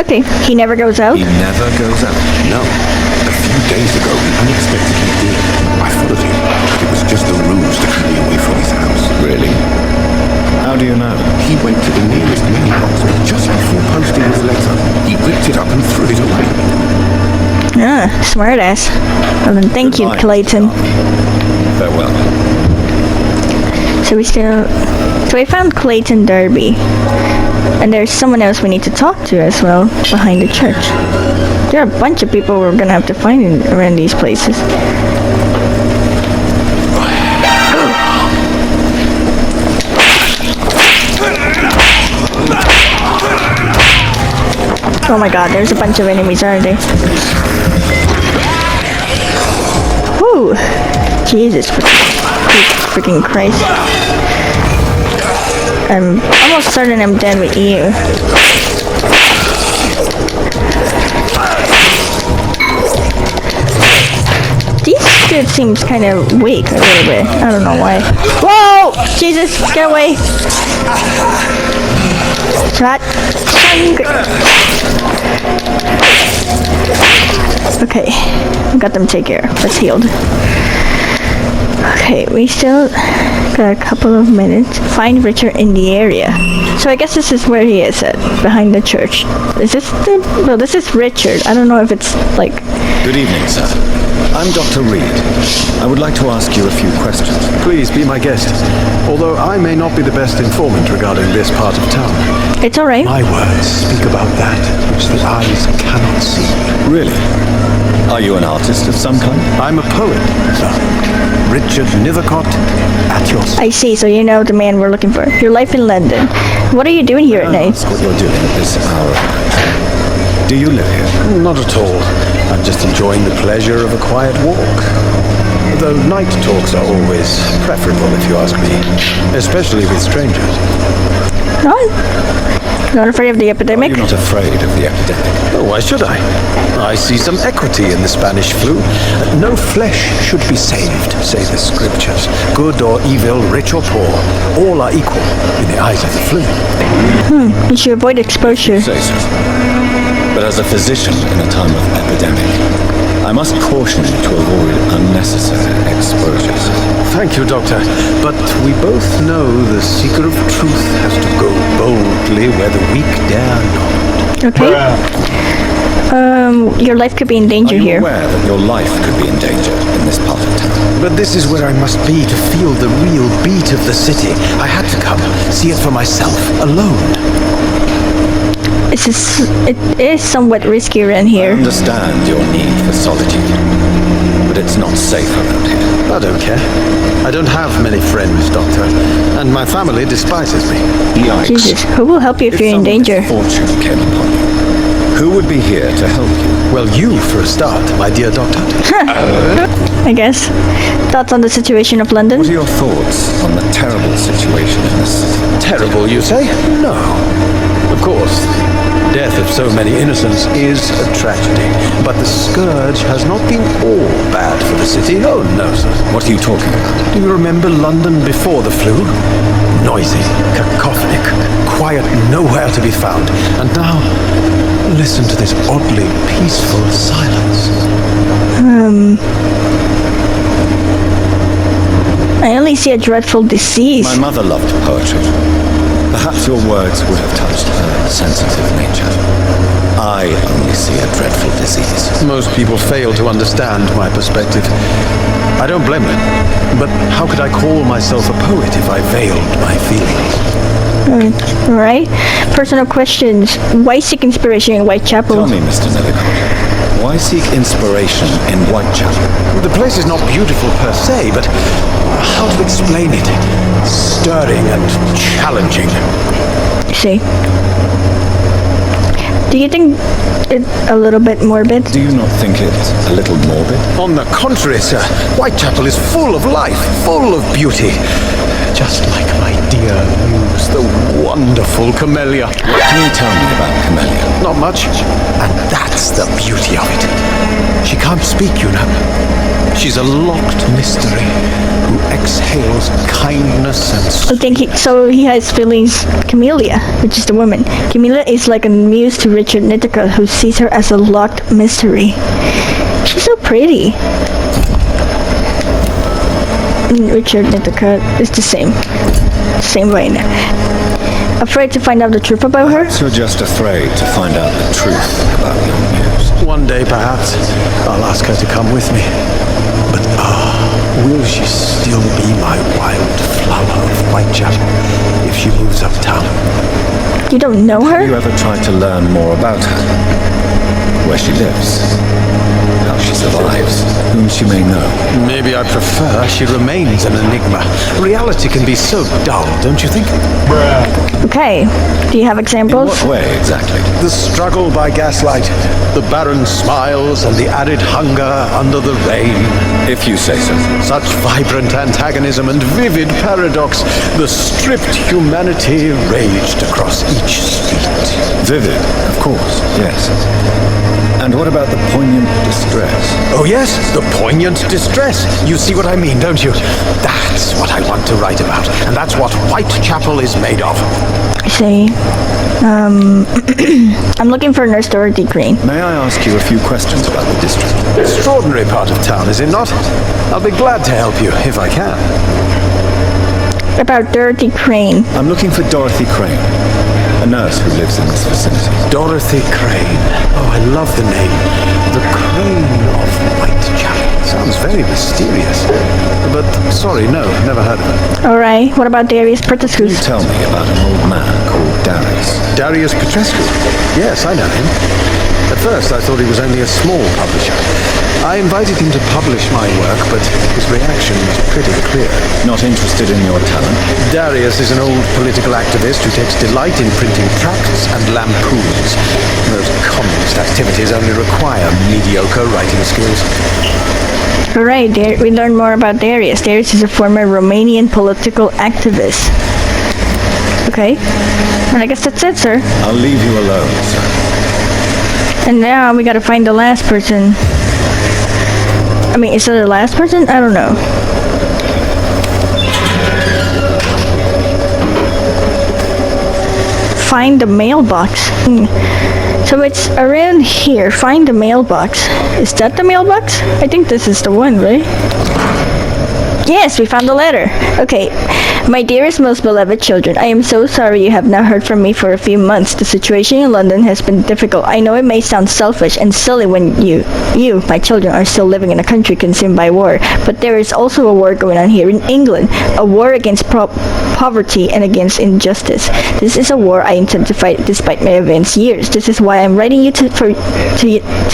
Okay, he never goes out? He never goes out? No. A few days ago, he unexpectedly did. I followed him, but it was just a ruse to keep me away from his house. Really? How do you know? He went to the nearest mailbox, but just before posting his letter, he ripped it up and threw it away. Ah, smart ass. Well then, thank you, Clayton. Farewell. So we found Clayton Darby. And there's someone else we need to talk to as well, behind the church. There are a bunch of people we're gonna have to find around these places. Oh my god, there's a bunch of enemies, aren't there? Whew! Jesus freaking Christ. I'm almost certain I'm dead with you. This dude seems kind of weak a little bit. I don't know why. Whoa! Jesus, get away! Shot. Okay, got them taken care of. That's healed. Okay, we still got a couple of minutes. Find Richard in the area. So I guess this is where he is at, behind the church. Is this the... No, this is Richard. I don't know if it's like... Good evening, sir. I'm Dr. Reed. I would like to ask you a few questions. Please be my guest, although I may not be the best informant regarding this part of town. It's alright. My words speak about that which the eyes cannot see. Really? Are you an artist of some kind? I'm a poet, sir. Richard Nethercott, at your service. I see, so you know the man we're looking for. Your life in London. What are you doing here at night? Ask what you're doing at this hour of night. Do you live here? Not at all. I'm just enjoying the pleasure of a quiet walk. Though night talks are always preferable, if you ask me. Especially with strangers. No? Not afraid of the epidemic? Are you not afraid of the epidemic? Oh, why should I? I see some equity in the Spanish flu. No flesh should be saved, say the scriptures. Good or evil, rich or poor, all are equal in the eyes of the flu. You should avoid exposure. Say so. But as a physician in a time of epidemic, I must caution you to avoid unnecessary exposures. Thank you, Doctor. But we both know the seeker of truth has to go boldly where the weak dare not. Okay. Your life could be in danger here. Are you aware that your life could be in danger in this part of town? But this is where I must be to feel the real beat of the city. I had to come, see it for myself, alone. It is somewhat risky around here. I understand your need for solitude. but it's not safe around here. I don't care. I don't have many friends, Doctor, and my family despises me. Yikes. Jesus, who will help you if you're in danger? Fortune came upon you. Who would be here to help you? Well, you for a start, my dear Doctor. I guess. Thoughts on the situation of London? What are your thoughts on the terrible situation in this city? Terrible, you say? No. Of course, death of so many innocents is a tragedy. But the scourge has not been all bad for the city. Oh, no, sir. What are you talking about? Do you remember London before the flu? Noisy, cacophonic, quiet, nowhere to be found. And now, listen to this oddly peaceful silence. I only see a dreadful disease. My mother loved poetry. Perhaps your words would have touched her sensitive nature. I only see a dreadful disease. Most people fail to understand my perspective. I don't blame them. But how could I call myself a poet if I veiled my feelings? Right? Personal questions. Why seek inspiration in Whitechapel? Tell me, Mr. Nethercott. Why seek inspiration in Whitechapel? The place is not beautiful per se, but how to explain it? Stirring and challenging. See? Do you think it's a little bit morbid? Do you not think it's a little morbid? On the contrary, sir. Whitechapel is full of life, full of beauty. Just like my dear muse, the wonderful Camellia. What can you tell me about Camellia? Not much. And that's the beauty of it. She can't speak, you know. She's a locked mystery who exhales kindness and... I think he has feelings. Camellia, which is the woman. Camellia is like a muse to Richard Nethercott, who sees her as a locked mystery. She's so pretty. Richard Nethercott is the same way now. Afraid to find out the truth about her? Perhaps you're just afraid to find out the truth about your muse. One day, perhaps, I'll ask her to come with me. But will she still be my wild flower of Whitechapel if she moves uptown? You don't know her? Have you ever tried to learn more about her? Where she lives? How she survives? Whom she may know? Maybe I prefer she remains an enigma. Reality can be so dull, don't you think? Okay. Do you have examples? In what way, exactly? The struggle by gaslight, the barren smiles, and the added hunger under the rain. If you say so. Such vibrant antagonism and vivid paradox. The stripped humanity raged across each street. Vivid, of course, yes. And what about the poignant distress? Oh yes, the poignant distress. You see what I mean, don't you? That's what I want to write about. And that's what Whitechapel is made of. I see. I'm looking for Nurse Dorothy Crane. May I ask you a few questions about the district? Extraordinary part of town, is it not? I'll be glad to help you, if I can. About Dorothy Crane. I'm looking for Dorothy Crane, a nurse who lives in this vicinity. Dorothy Crane. Oh, I love the name. The Crane of Whitechapel. Sounds very mysterious. But, sorry, no, never heard of her. Alright, what about Darius Can you Petrescu? tell me about an old man called Darius? Darius Petrescu? Yes, I know him. At first, I thought he was only a small publisher. I invited him to publish my work, but his reaction was pretty clear. Not interested in your talent? Darius is an old political activist who takes delight in printing tracts and lampoons. Those communist activities only require mediocre writing skills. Alright, we learned more about Darius. Darius is a former Romanian political activist. Okay. And I guess that's it, sir. I'll leave you alone, sir. And now we gotta find the last person. I mean, is it the last person? I don't know. Find the mailbox. So it's around here. Find the mailbox. Is that the mailbox? I think this is the one, right? Yes, we found the letter. Okay. My dearest, most beloved children, I am so sorry you have not heard from me for a few months. The situation in London has been difficult. I know it may sound selfish and silly when you, my children, are still living in a country consumed by war. But there is also a war going on here in England. A war against poverty and against injustice. This is a war I intend to fight despite my advanced years. This is why I'm writing you to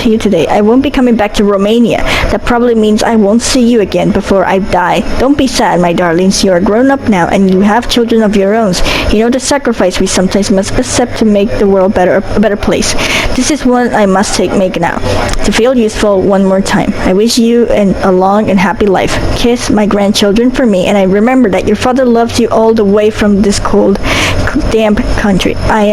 you today. I won't be coming back to Romania. That probably means I won't see you again before I die. Don't be sad, my darlings. You are grown up now and you have children of your own. You know the sacrifice we sometimes must accept to make the world a better place. This is one I must make now. To feel useful one more time. I wish you a long and happy life. Kiss my grandchildren for me, and I remember that your father loves you all the way from this cold, damp country. I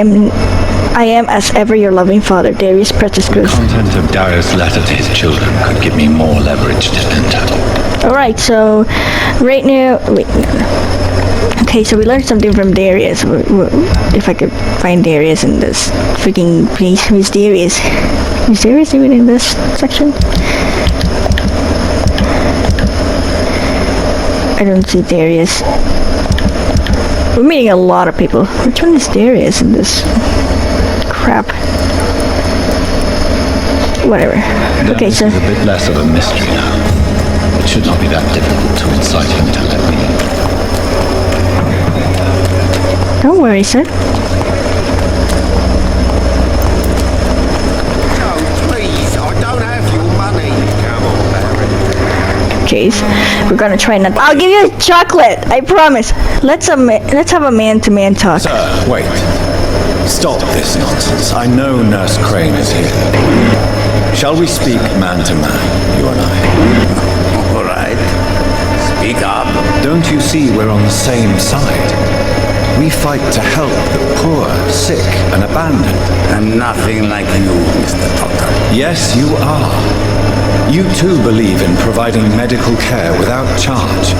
am as ever your loving father, Darius Precious Cruz. The content of Darius' letter to his children could give me more leverage to enter. Alright, so right now, wait, no. Okay, so we learned something from Darius. If I could find Darius in this freaking place. Who's Darius? Is Darius even in this section? I don't see Darius. We're meeting a lot of people. Which one is Darius in this? Crap. Whatever. Okay, so it's a bit less of a mystery now. It should not be that difficult to incite him to let me in. Don't worry, sir. No, please, I don't have your money. Come on, Barry. Jeez, we're gonna try not. I'll give you chocolate. I promise. Let's have a man-to-man talk. Sir, wait. Stop this nonsense. I know Nurse Crane is here. Shall we speak man to man, you and I? All right. Speak up. Don't you see we're on the same side? We fight to help the poor, sick, and abandoned. I'm nothing like you, Mr. Doctor. Yes, you are. You too believe in providing medical care without charge.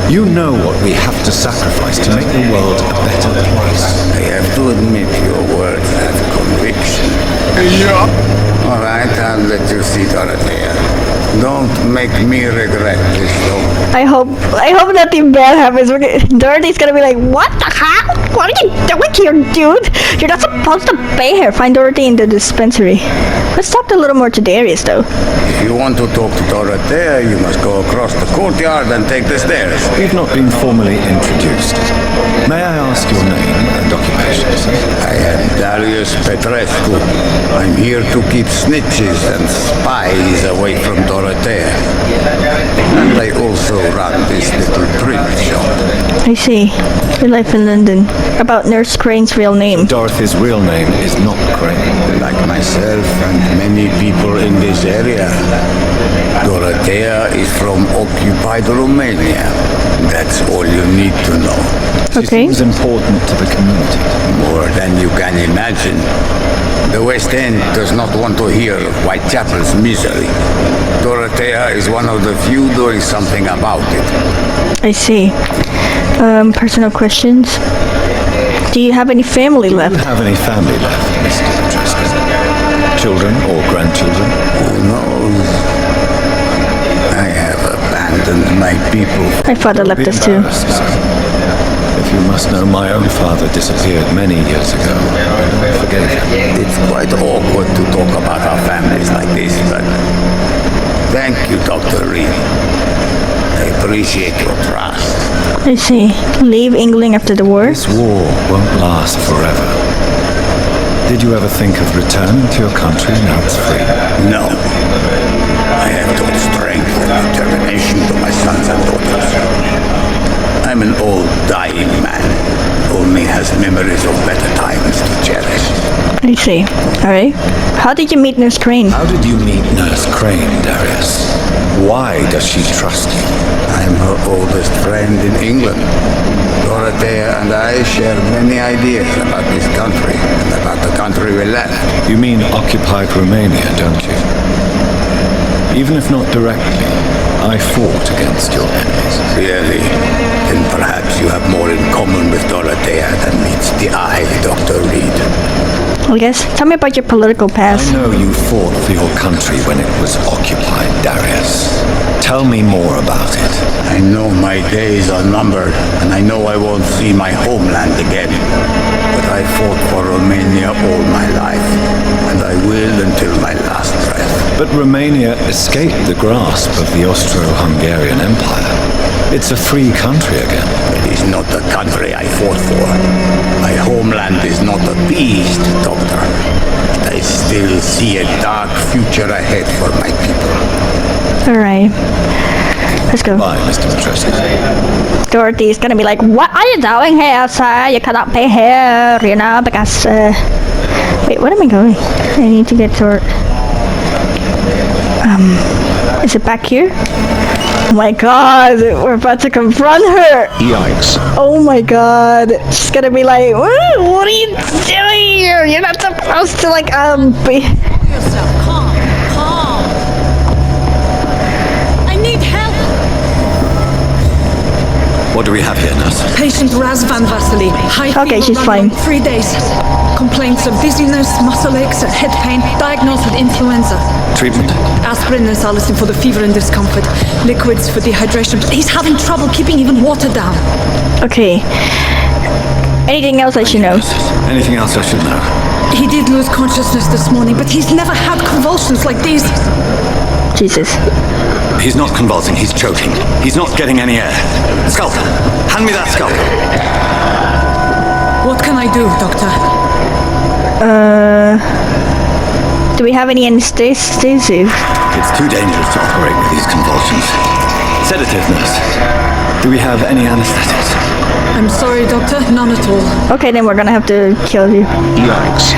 You know what we have to sacrifice to make the world a better place. I have to admit your words have conviction. Yeah. All right, I'll let you see Dorothea. Don't make me regret this, though. I hope nothing bad happens. Dorothy's gonna be like, what the hell? What are you doing here, dude? You're not supposed to pay her. Find Dorothy in the dispensary. Let's talk a little more to Darius, though. If you want to talk to Dorothea, you must go across the courtyard and take the stairs. We've not been formally introduced. May I ask your name and occupation, sir? I am Darius Petrescu. I'm here to keep snitches and spies away from Dorothea. And I also run this little print shop. I see. Your life in London. About Nurse Crane's real name. Dorothy's real name is not Crane. Like myself and many people in this area, Dorothea is from occupied Romania. That's all you need to know. She seems important to the community. More than you can imagine. The West End does not want to hear of Whitechapel's misery. Dorothea is one of the few doing something about it. I see. Personal questions. Do you have any family left? Do you have any family left, Mr. Petrescu? Children or grandchildren? Who knows? I have abandoned my people. My father left us too. If you must know, my own father disappeared many years ago. I forgave him. It's quite awkward to talk about our families like this, but thank you, Dr. Reed. I appreciate your trust. I see. Leave England after the war? This war won't last forever. Did you ever think of returning to your country now it's free? No. I have taught strength and determination to my sons and daughters. I'm an old, dying man, only has memories of better times to cherish. I see. Alright. How did you meet Nurse Crane? How did you meet Nurse Crane, Darius? Why does she trust you? I'm her oldest friend in England. Dorothea and I share many ideas about this country and about the country we left. You mean occupied Romania, don't you? Even if not directly, I fought against your enemies. Really? Then perhaps you have more in common with Dorothea than meets the eye, Dr. Reed. I guess. Tell me about your political past. I know you fought for your country when it was occupied, Darius. Tell me more about it. I know my days are numbered, and I know I won't see my homeland again. But I fought for Romania all my life, and I will until my last breath. But Romania escaped the grasp of the Austro-Hungarian Empire. It's a free country again. It is not the country I fought for. My homeland is not appeased, Doctor. I still see a dark future ahead for my people. Alright. Let's go. Bye, Mr. Petrescu. Dorothy's gonna be like, what are you doing here, sir? You cannot be here, you know, because, wait, where am I going? I need to get to is it back here? Oh my god, we're about to confront her! Yikes. Oh my god, she's gonna be like, what are you doing here? You're not supposed to, like, be... Yourself, calm. I need help. What do we have here, nurse? Patient Raz Van Vasily. High Okay, fever she's running fine. 3 days. Complaints of dizziness, muscle aches, and head pain. Diagnosed with influenza. Treatment? Aspirin and salicin for the fever and discomfort. Liquids for dehydration. But he's having trouble keeping even water down. Okay. Anything else I should know? Anything else I should know? He did lose consciousness this morning, but he's never had convulsions like these. Jesus. He's not convulsing, he's choking. He's not getting any air. Skull! Hand me that skull! What can I do, Doctor? Do we have any anesthesia? It's too dangerous to operate with these convulsions. Sedative, nurse. Do we have any anesthetics? I'm sorry, Doctor. None at all. Okay, then we're gonna have to kill you. Yikes.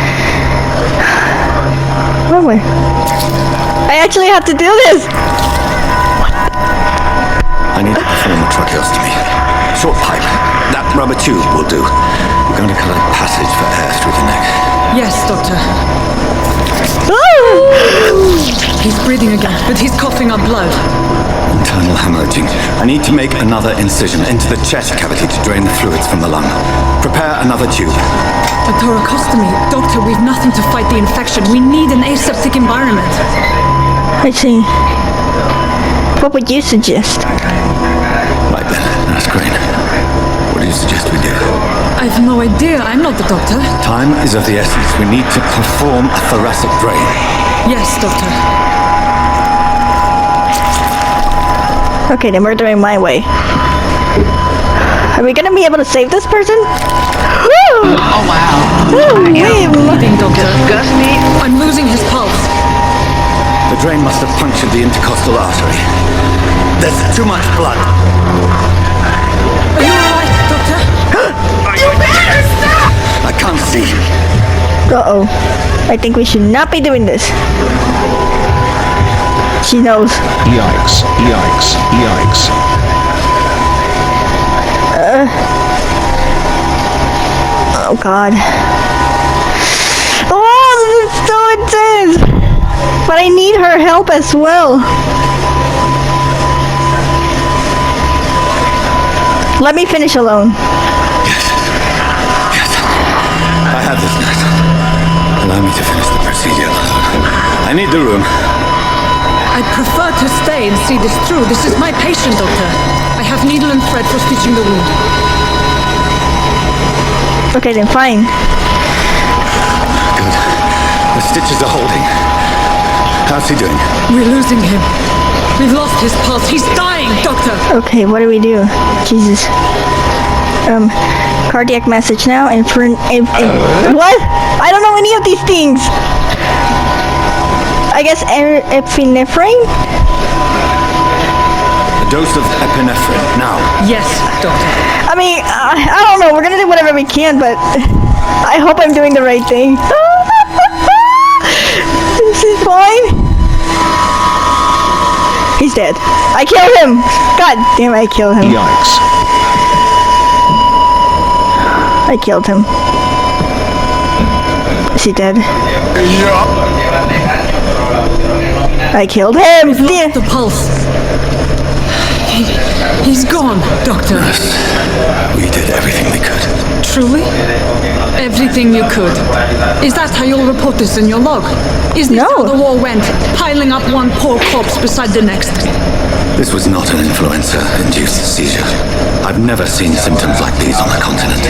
Wrong way. I actually have to do this! I need to perform a tracheostomy. Short pipe. That rubber tube will do. We're going to cut a passage for air through the neck. Yes, Doctor. He's breathing again, but he's coughing up blood. Internal hemorrhaging. I need to make another incision into the chest cavity to drain the fluids from the lung. Prepare another tube. A thoracostomy. Doctor, we've nothing to fight the infection. We need an aseptic environment. I see. What would you suggest? Right then, Nurse Crane. What do you suggest we do? I've no idea. I'm not the doctor. Time is of the essence. We need to perform a thoracic drain. Yes, Doctor. Okay, then we're doing my way. Are we gonna be able to save this person? Woo! Oh wow. Woo! Bleeding, Doctor. I'm losing his pulse. The drain must have punctured the intercostal artery. There's too much blood. Are you alright, Doctor? You better stop! I can't see. Uh-oh. I think we should not be doing this. She knows. Yikes. Yikes. Yikes. Oh god. Oh, this is so intense! But I need her help as well. Let me finish alone. Yes. I have this, nurse. Allow me to finish the procedure alone. I need the room. I'd prefer to stay and see this through. This is my patient, Doctor. I have needle and thread for stitching the wound. Okay, then fine. Good. The stitches are holding. How's he doing? We're losing him. We've lost his pulse. He's dying, Doctor. Okay, what do we do? Jesus. Cardiac message now and for what? I don't know any of these things. I guess epinephrine? A dose of epinephrine, now. Yes, Doctor. I mean, I don't know. We're gonna do whatever we can, but I hope I'm doing the right thing. This is fine. He's dead. I killed him. God damn, I killed him. Yikes. I killed him. Is he dead? I killed him. We've lost the pulse. He's gone, Doctor. We did everything we could. Truly? Everything you could. Is that how you'll report this in your log? Is this how the war went? Piling up one poor corpse beside the next? This was not an influenza-induced seizure. I've never seen symptoms like these on the continent.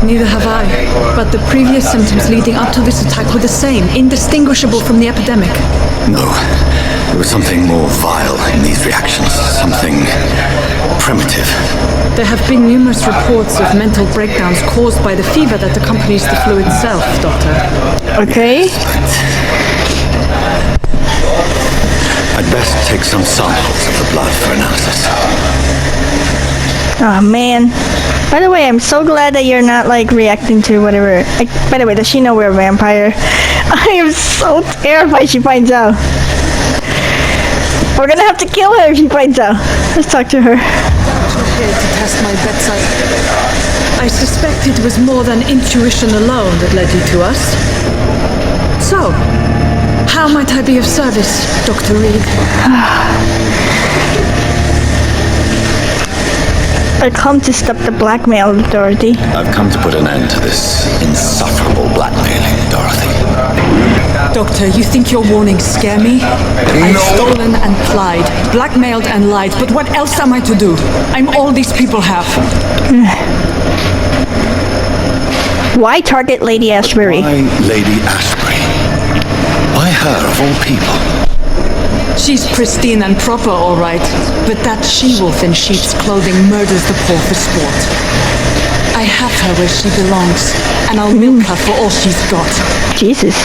Neither have I. But the previous symptoms leading up to this attack were the same, indistinguishable from the epidemic. No. There was something more vile in these reactions. Something primitive. There have been numerous reports of mental breakdowns caused by the fever that accompanies the flu itself, Doctor. Okay. I'd best take some samples of the blood for analysis. Oh man. By the way, I'm so glad that you're not like reacting to whatever. By the way, does she know we're a vampire? I am so terrified she finds out. We're gonna have to kill her if she finds out. Let's talk to her. Here to test my bedside. I suspect it was more than intuition alone that led you to us. So, how might I be of service, Dr. Reed? I come to stop the blackmail, Dorothy. I've come to put an end to this insufferable blackmailing, Dorothy. Doctor, you think your warnings scare me? I've stolen and lied, blackmailed and lied, but what else am I to do? I'm all these people have. Why target Lady Ashbury? Why Lady Ahsbury? Why her of all people? She's pristine and proper, all right, but that she-wolf in sheep's clothing murders the poor for sport. I have her where she belongs, and I'll milk her for all she's got. Jesus.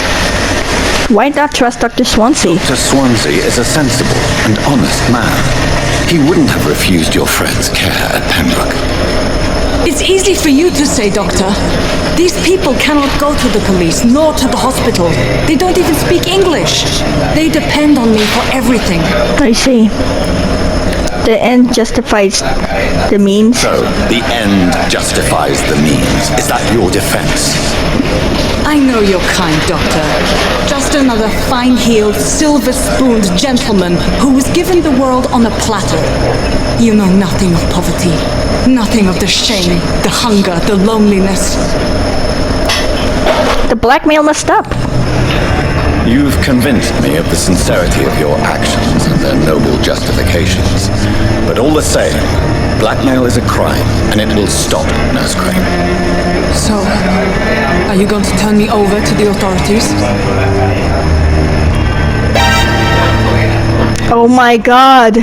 Why not trust Dr. Swansea? Dr. Swansea is a sensible and honest man. He wouldn't have refused your friend's care at Pembroke. It's easy for you to say, Doctor. These people cannot go to the police, nor to the hospital. They don't even speak English. They depend on me for everything. I see. The end justifies the means. So, the end justifies the means. Is that your defense? I know you're kind, Doctor. Just another fine-heeled, silver-spooned gentleman who was given the world on a platter. You know nothing of poverty, nothing of the shame, the hunger, the loneliness. The blackmail must stop. You've convinced me of the sincerity of your actions and their noble justifications. But all the same, blackmail is a crime, and it will stop, Nurse Crane. So, are you going to turn me over to the authorities? Oh my god.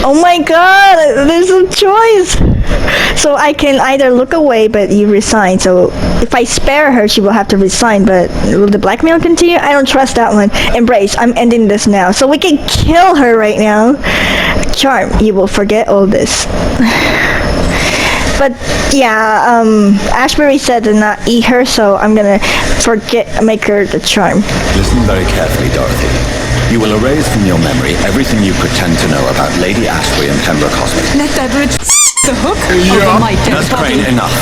Oh my god, there's a choice. So I can either look away, but you resign. So if I spare her, she will have to resign. But will the blackmail continue? I don't trust that one. Embrace, I'm ending this now. So we can kill her right now. Charm, you will forget all this. But yeah, Ashbury said to not eat her, so I'm gonna make her the charm. Listen very carefully, Dorothy. You will erase from your memory everything you pretend to know about Lady Ashbury and Pembroke Hospital. Let that rich the hook over my dead Nurse body. Crane, enough.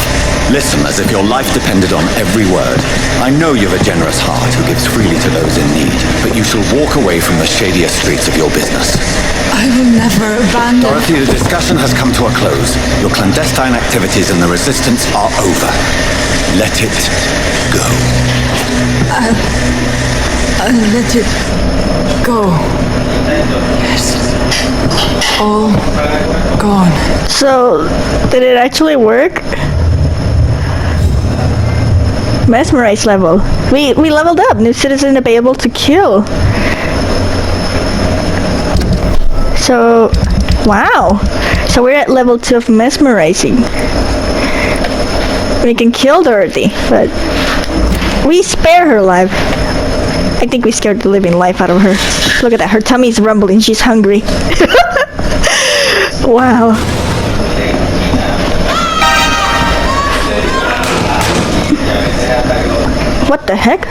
Listen as if your life depended on every word. I know you've a generous heart who gives freely to those in need, but you shall walk away from the shadier streets of your business. I will never abandon... Dorothy, the discussion has come to a close. Your clandestine activities in the Resistance are over. Let it go. I'll let it go. Yes. All gone. So, did it actually work? Mesmerize level. We leveled up. New citizen to be able to kill. So, wow. So we're at level 2 of mesmerizing. We can kill Dorothy, but we spare her life. I think we scared the living life out of her. Look at that, her tummy's rumbling, she's hungry. Wow. What the heck?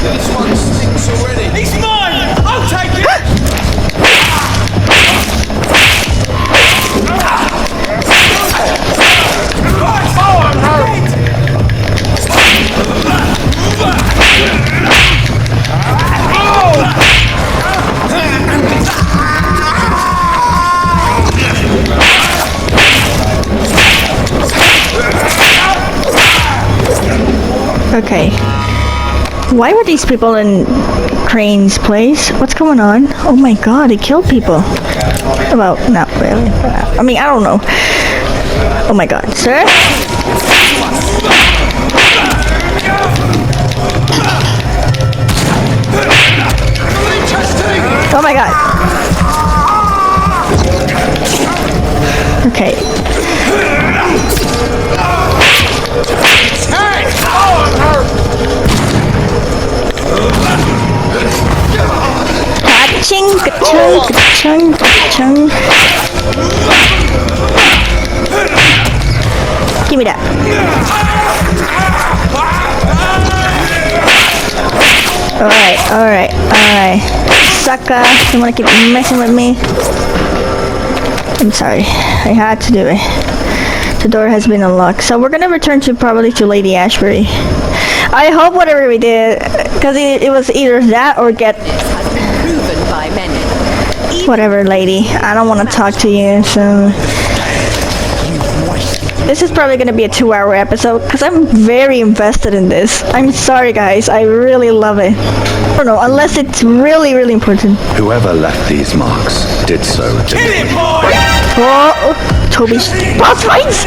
This one stinks already. He's mine! I'll take it! Okay. Why were these people in Crane's place? What's going on? Oh my god, he killed people. Well, not really. I mean, I don't know. Oh my god, sir? Oh my god. Okay. Ka-ching, ka-chung, ka-chung, ka-chung. Give me that. Alright. Sucker, you wanna keep messing with me? I'm sorry, I had to do it. The door has been unlocked, so we're gonna return to probably to Lady Ashbury. I hope whatever we did, because it was either that or get whatever, lady. I don't want to talk to you, so this is probably gonna be a 2-hour episode because I'm very invested in this. I'm sorry, guys. I really love it. I don't know, unless it's really, really important. Whoever left these marks did so deliberately. Oh, Toby's boss fights!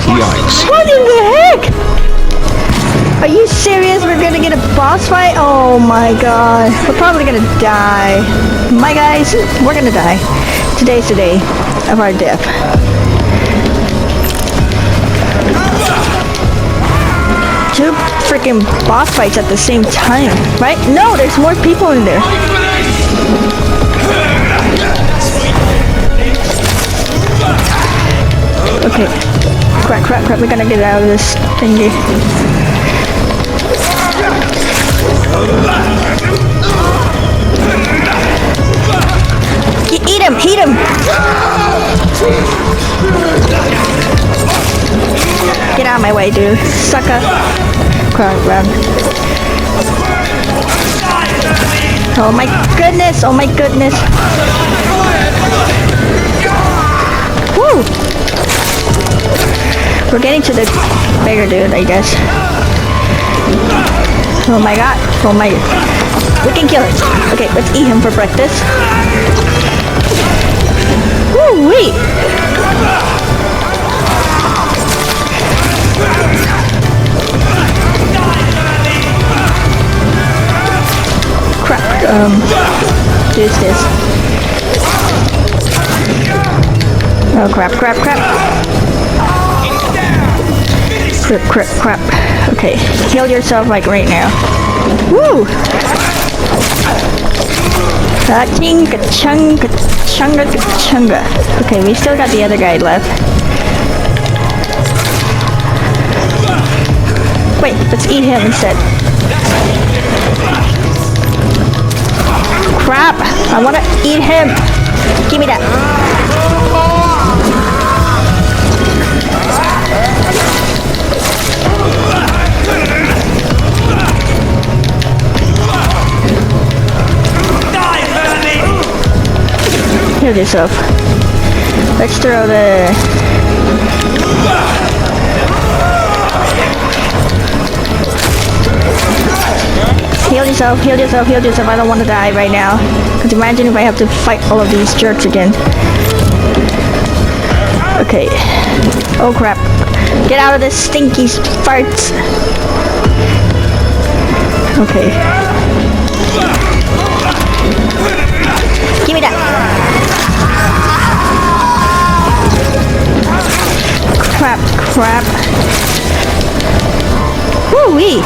Yikes. What in the heck? Are you serious? We're gonna get a boss fight? Oh my god. We're probably gonna die. My guys, we're gonna die. Today's the day of our death. Two freaking boss fights at the same time, right? No, there's more people in there. Okay. Crap. We're gonna get out of this thingy. Eat him! Get out of my way, dude. Sucker. Crap. Oh my goodness! Woo! We're getting to the bigger dude, I guess. Oh my god. We can kill him. Okay, let's eat him for breakfast. Woo-wee! Crap. There's this. Oh, crap. Crap. Okay, heal yourself like right now. Woo! Ka-chunga. Okay, we still got the other guy left. Wait, let's eat him instead. Crap! I wanna eat him! Give me that! Heal yourself. Let's throw the... Heal yourself. I don't want to die right now. Because imagine if I have to fight all of these jerks again. Okay. Oh crap. Get out of this stinky farts. Okay. Give me that. Crap. Woo-wee.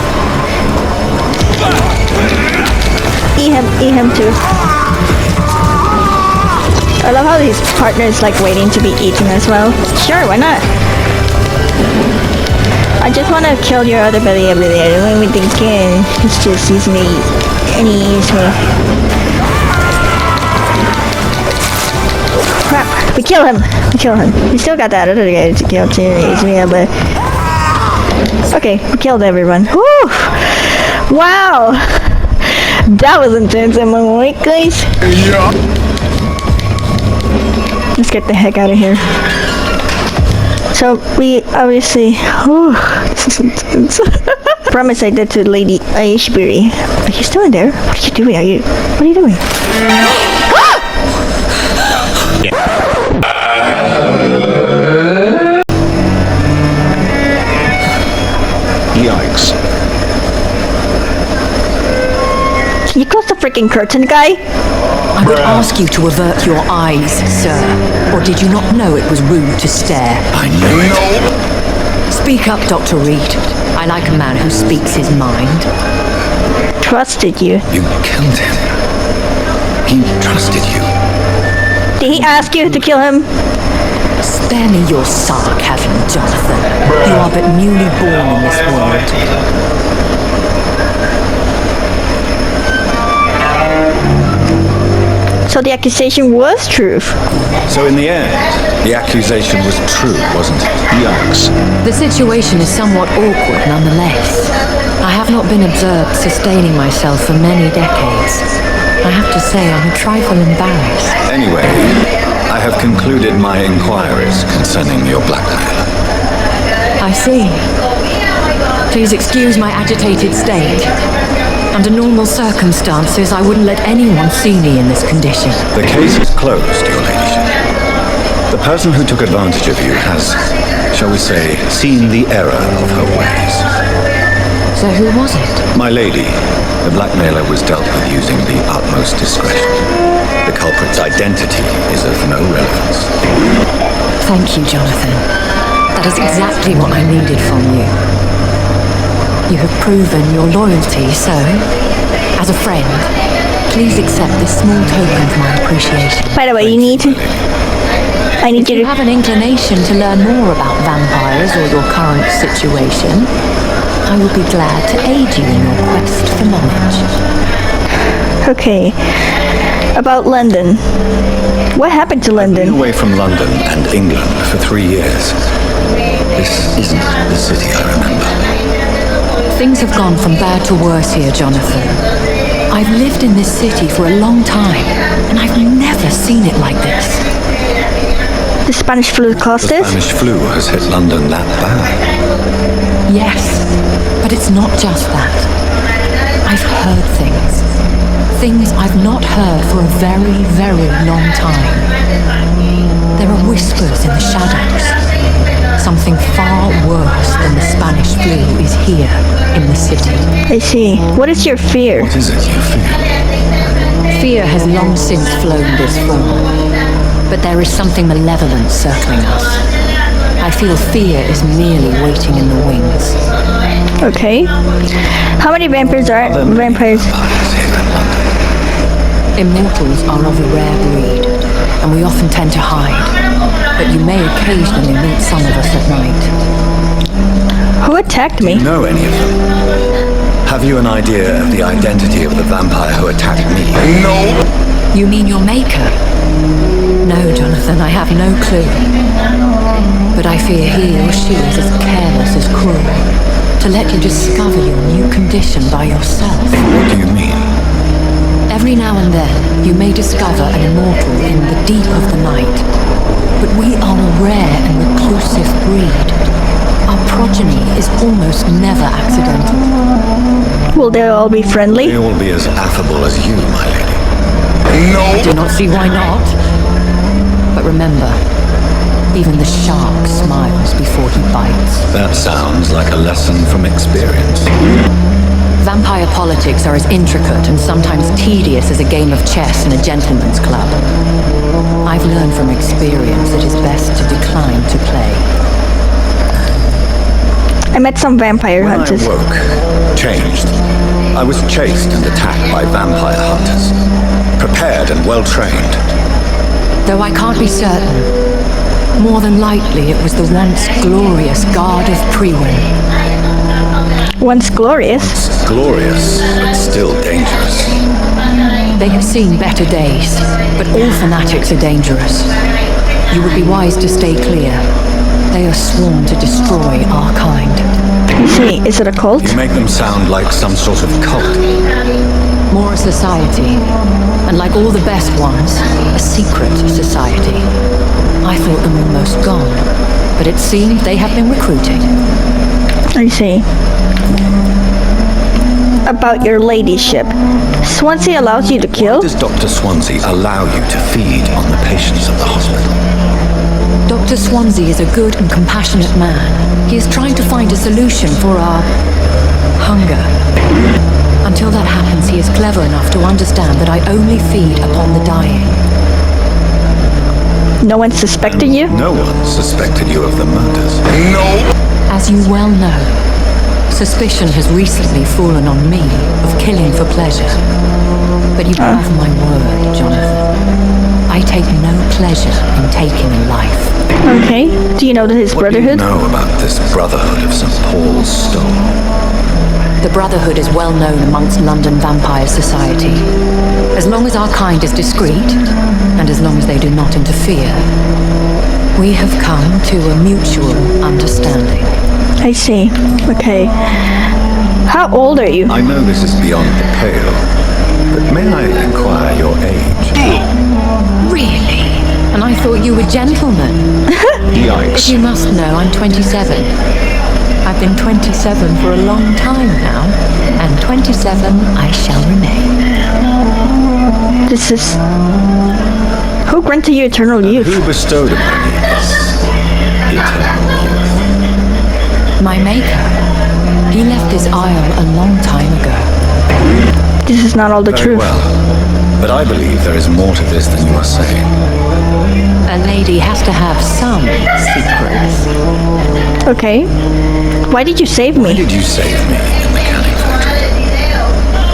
Eat him too. I love how his partner is like waiting to be eaten as well. Sure, why not? I just want to kill your other buddy over there. The only thing can is just use me any useful. Crap, we kill him. We still got that other guy to kill too. Yeah, but okay, we killed everyone. Whew! Wow, that was intense. Am I right, guys? Yeah. Let's get the heck out of here. So we obviously, this is intense. Promise I did to Lady Ahsbury. Are you still in there? What are you doing? What are you doing? Yikes. Can you close the freaking curtain, guy? I would ask you to avert your eyes, sir. Or did you not know it was rude to stare? I knew it. Speak up, Dr. Reed. I like a man who speaks his mind. Trusted you. You killed him. He trusted you. Did he ask you to kill him? Spare me your sarcasm, Jonathan. You are but newly born in this world. So the accusation was true. So in the end, the accusation was true, wasn't it? Yikes. The situation is somewhat awkward nonetheless. I have not been observed sustaining myself for many decades. I have to say I'm a trifle embarrassed. Anyway, I have concluded my inquiries concerning your blackmail. I see. Please excuse my agitated state. Under normal circumstances, I wouldn't let anyone see me in this condition. The case is closed, your ladyship. The person who took advantage of you has, shall we say, seen the error of her ways. So who was it? My lady, the blackmailer was dealt with using the utmost discretion. The culprit's identity is of no relevance. Thank you, Jonathan. That is exactly what I needed from you. You have proven your loyalty, so, as a friend, please accept this small token of my appreciation. By the way, you need to... I need If you have an inclination to learn more about vampires or your current situation, I will be glad to aid you in your quest for knowledge. Okay. About London. What happened to London? I've been away from London and England for 3 years. This isn't the city I remember. Things have gone from bad to worse here, Jonathan. I've lived in this city for a long time, and I've never seen it like this. The Spanish flu caused The this? Spanish flu has hit London that bad. Yes, but it's not just that. I've heard things. Things I've not heard for a very, very long time. There are whispers in the shadows. Something far worse than the Spanish flu is here in the city. I see. What is your fear? What is it you fear? Fear has long since flown this form, but there is something malevolent circling us. I feel fear is merely waiting in the wings. Okay. How many vampires are vampires? Immortals are of a rare breed, and we often tend to hide. But you may occasionally meet some of us at night. Who attacked me? Do you know any of them? Have you an idea of the identity of the vampire who attacked me? No! You mean your maker? No, Jonathan, I have no clue. But I fear he or she is as careless as cruel to let you discover your new condition by yourself. What do you mean? Every now and then, you may discover an immortal in the deep of the night. But we are a rare and reclusive breed. Our progeny is almost never accidental. Will they all be friendly? They will be as affable as you, my lady. No! I do not see why not. But remember, even the shark smiles before he bites. That sounds like a lesson from experience. Vampire politics are as intricate and sometimes tedious as a game of chess in a gentleman's club. I've learned from experience it is best to decline to play. I met some vampire hunters. When I awoke, changed. I was chased and attacked by vampire hunters. Prepared and well-trained. Though I can't be certain, more than likely it was the once glorious Guard of Priwen. Once glorious? Glorious, but still dangerous. They have seen better days, but all fanatics are dangerous. You would be wise to stay clear. They are sworn to destroy our kind. You see, is it a cult? You make them sound like some sort of cult. More a society, and like all the best ones, a secret society. I thought them almost gone, but it seems they have been recruiting. I see. about your ladyship. Swansea allows you to kill? Does Dr. Swansea allow you to feed on the patients of the hospital? Dr. Swansea is a good and compassionate man. He is trying to find a solution for our hunger. Until that happens, he is clever enough to understand that I only feed upon the dying. No one suspected you? No one suspected you of the murders. No! As you well know, suspicion has recently fallen on me of killing for pleasure. But you have my word, Jonathan. I take no pleasure in taking a life. Okay. Do you know his brotherhood? What do you know about this Brotherhood of St. Paul's Stone? The Brotherhood is well known amongst London vampire society. As long as our kind is discreet, and as long as they do not interfere, we have come to a mutual understanding. I see. Okay. How old are you? I know this is beyond the pale, but may I inquire your age? Really? And I thought you were gentlemen. Yikes. You must know I'm 27. I've been 27 for a long time now, and 27 I shall remain. This is... Who granted you eternal youth? Who bestowed upon you this eternal youth? My maker. He left this isle a long time ago. This is not all the Very truth. well, but I believe there is more to this than you are saying. A lady has to have some secrets. Okay. Why did you save me? Why did you save me in the canning factory?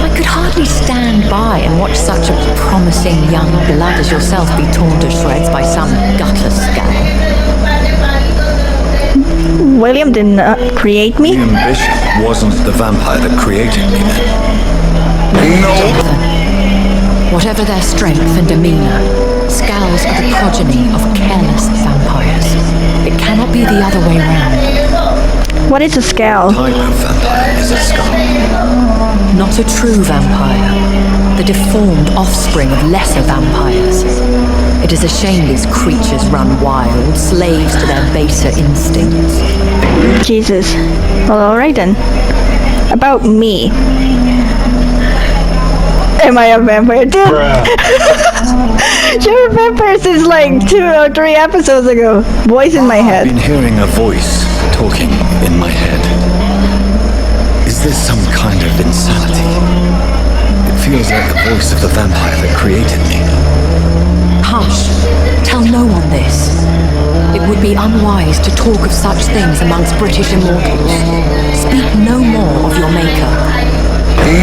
I could hardly stand by and watch such a promising young blood as yourself be torn to shreds by some gutter scum. William did not create me? William Bishop wasn't the vampire that created me then. No. Jonathan, whatever their strength and demeanor, scowls are the progeny of careless vampires. It cannot be the other way round. What is a scowl? Type of vampire is a skull. Not a true vampire. The deformed offspring of lesser vampires. It is a shame these creatures run wild, slaves to their baser instincts. Jesus. Well, alright then. About me. Am I a vampire? Dude! You're a vampire since like 2 or 3 episodes ago. Voice in my head. I've been hearing a voice talking in my head. Is this some kind of insanity? It feels like the voice of the vampire that created me. Hush. Tell no one this. It would be unwise to talk of such things amongst British immortals. Speak no more of your maker.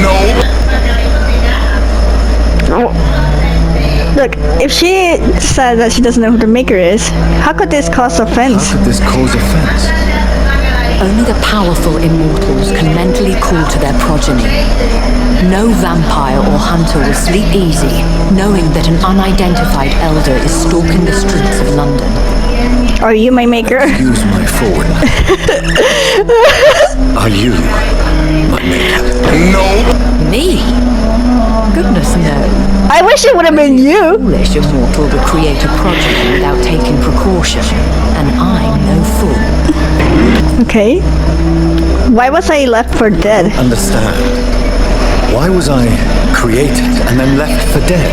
No! Look, if she said that she doesn't know who the maker is, how could this cause offense? How could this cause offense? Only the powerful immortals can mentally call to their progeny. No vampire or hunter will sleep easy, knowing that an unidentified elder is stalking the streets of London. Are you my maker? Excuse my forwardness. Are you my maker? No! Me? Goodness no. I wish it would have been you! Foolish immortal to create a progeny without taking precaution, and I'm no fool. Okay. Why was I left for dead? Understand. Why was I created and then left for dead?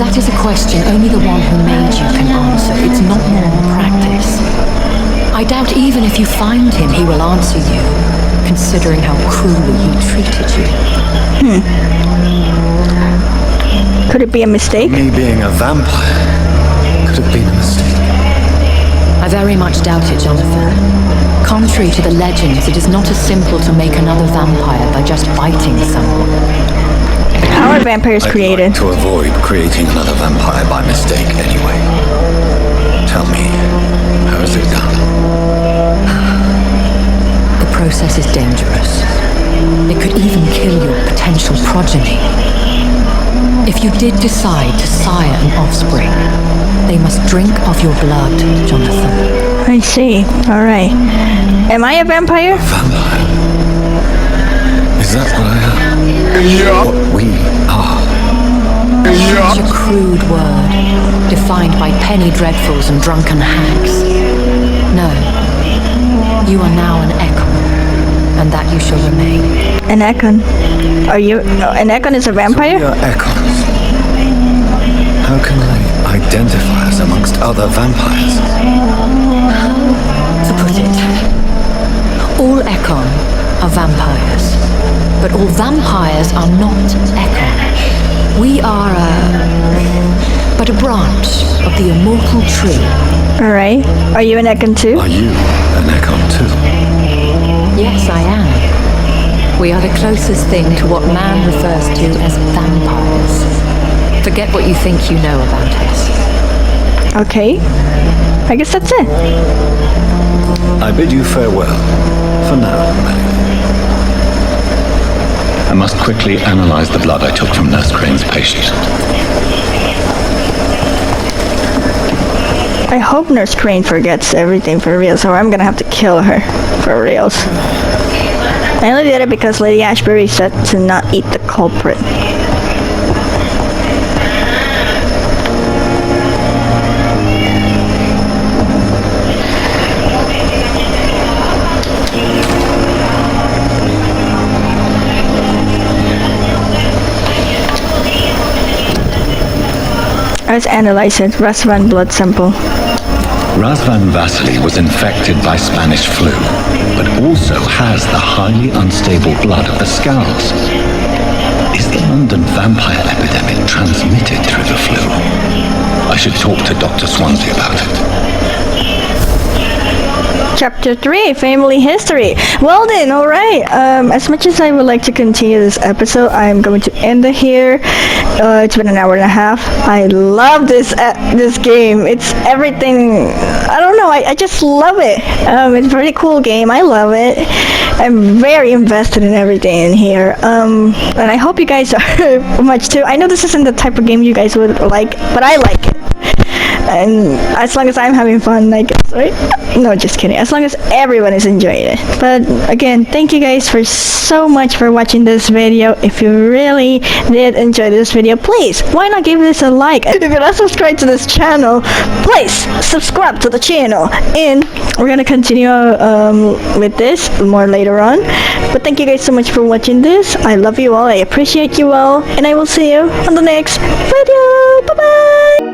That is a question only the one who made you can answer. It's not normal practice. I doubt even if you find him, he will answer you, considering how cruelly he treated you. Could it be a mistake? Me being a vampire could have been a mistake. I very much doubt it, Jonathan. Contrary to the legends, it is not as simple to make another vampire by just biting someone. How are vampires created? I'd like to avoid creating another vampire by mistake anyway. Tell me, how is it done? The process is dangerous. It could even kill your potential progeny. If you did decide to sire an offspring, they must drink of your blood, Jonathan. I see. Alright. Am I a vampire? Vampire? Is that what I am? Yeah. What we are? Such a crude word, defined by penny dreadfuls and drunken hags. No. You are now an echo, and that you shall remain. An Econ. Are you... an Econ is a vampire? So we are Econs. How can I identify us amongst other vampires? To put it, all Econ are vampires, but all vampires are not Econ. We are but a branch of the immortal tree. Alright. Are you an Econ too? Are you an Econ too? Yes, I am. We are the closest thing to what man refers to as vampires. Forget what you think you know about us. Okay. I guess that's it. I bid you farewell. For now, Melanie. I must quickly analyze the blood I took from Nurse Crane's patient. I hope Nurse Crane forgets everything for real, so I'm gonna have to kill her for reals. I only did it because Lady Ashbury said to not eat the culprit. Let's analyze it. Rasvan blood sample. Razvan Vasily was infected by Spanish flu, but also has the highly unstable blood of the Scowls. Is the London vampire epidemic transmitted through the flu? I should talk to Dr. Swansea about it. Chapter 3, Family History. Well then, alright. As much as I would like to continue this episode, I'm going to end it here. It's been an hour and a half. I love this game. It's everything. I don't know. I just love it. It's a pretty cool game. I love it. I'm very invested in everything in here. And I hope you guys are much too. I know this isn't the type of game you guys would like, but I like it. And as long as I'm having fun, I guess, right? No, just kidding. As long as everyone is enjoying it. But again, thank you guys for so much for watching this video. If you really did enjoy this video, please, why not give this a like? If you're not subscribed to this channel, please subscribe to the channel. And we're gonna continue with this more later on. But thank you guys so much for watching this. I love you all. I appreciate you all. And I will see you on the next video. Bye-bye.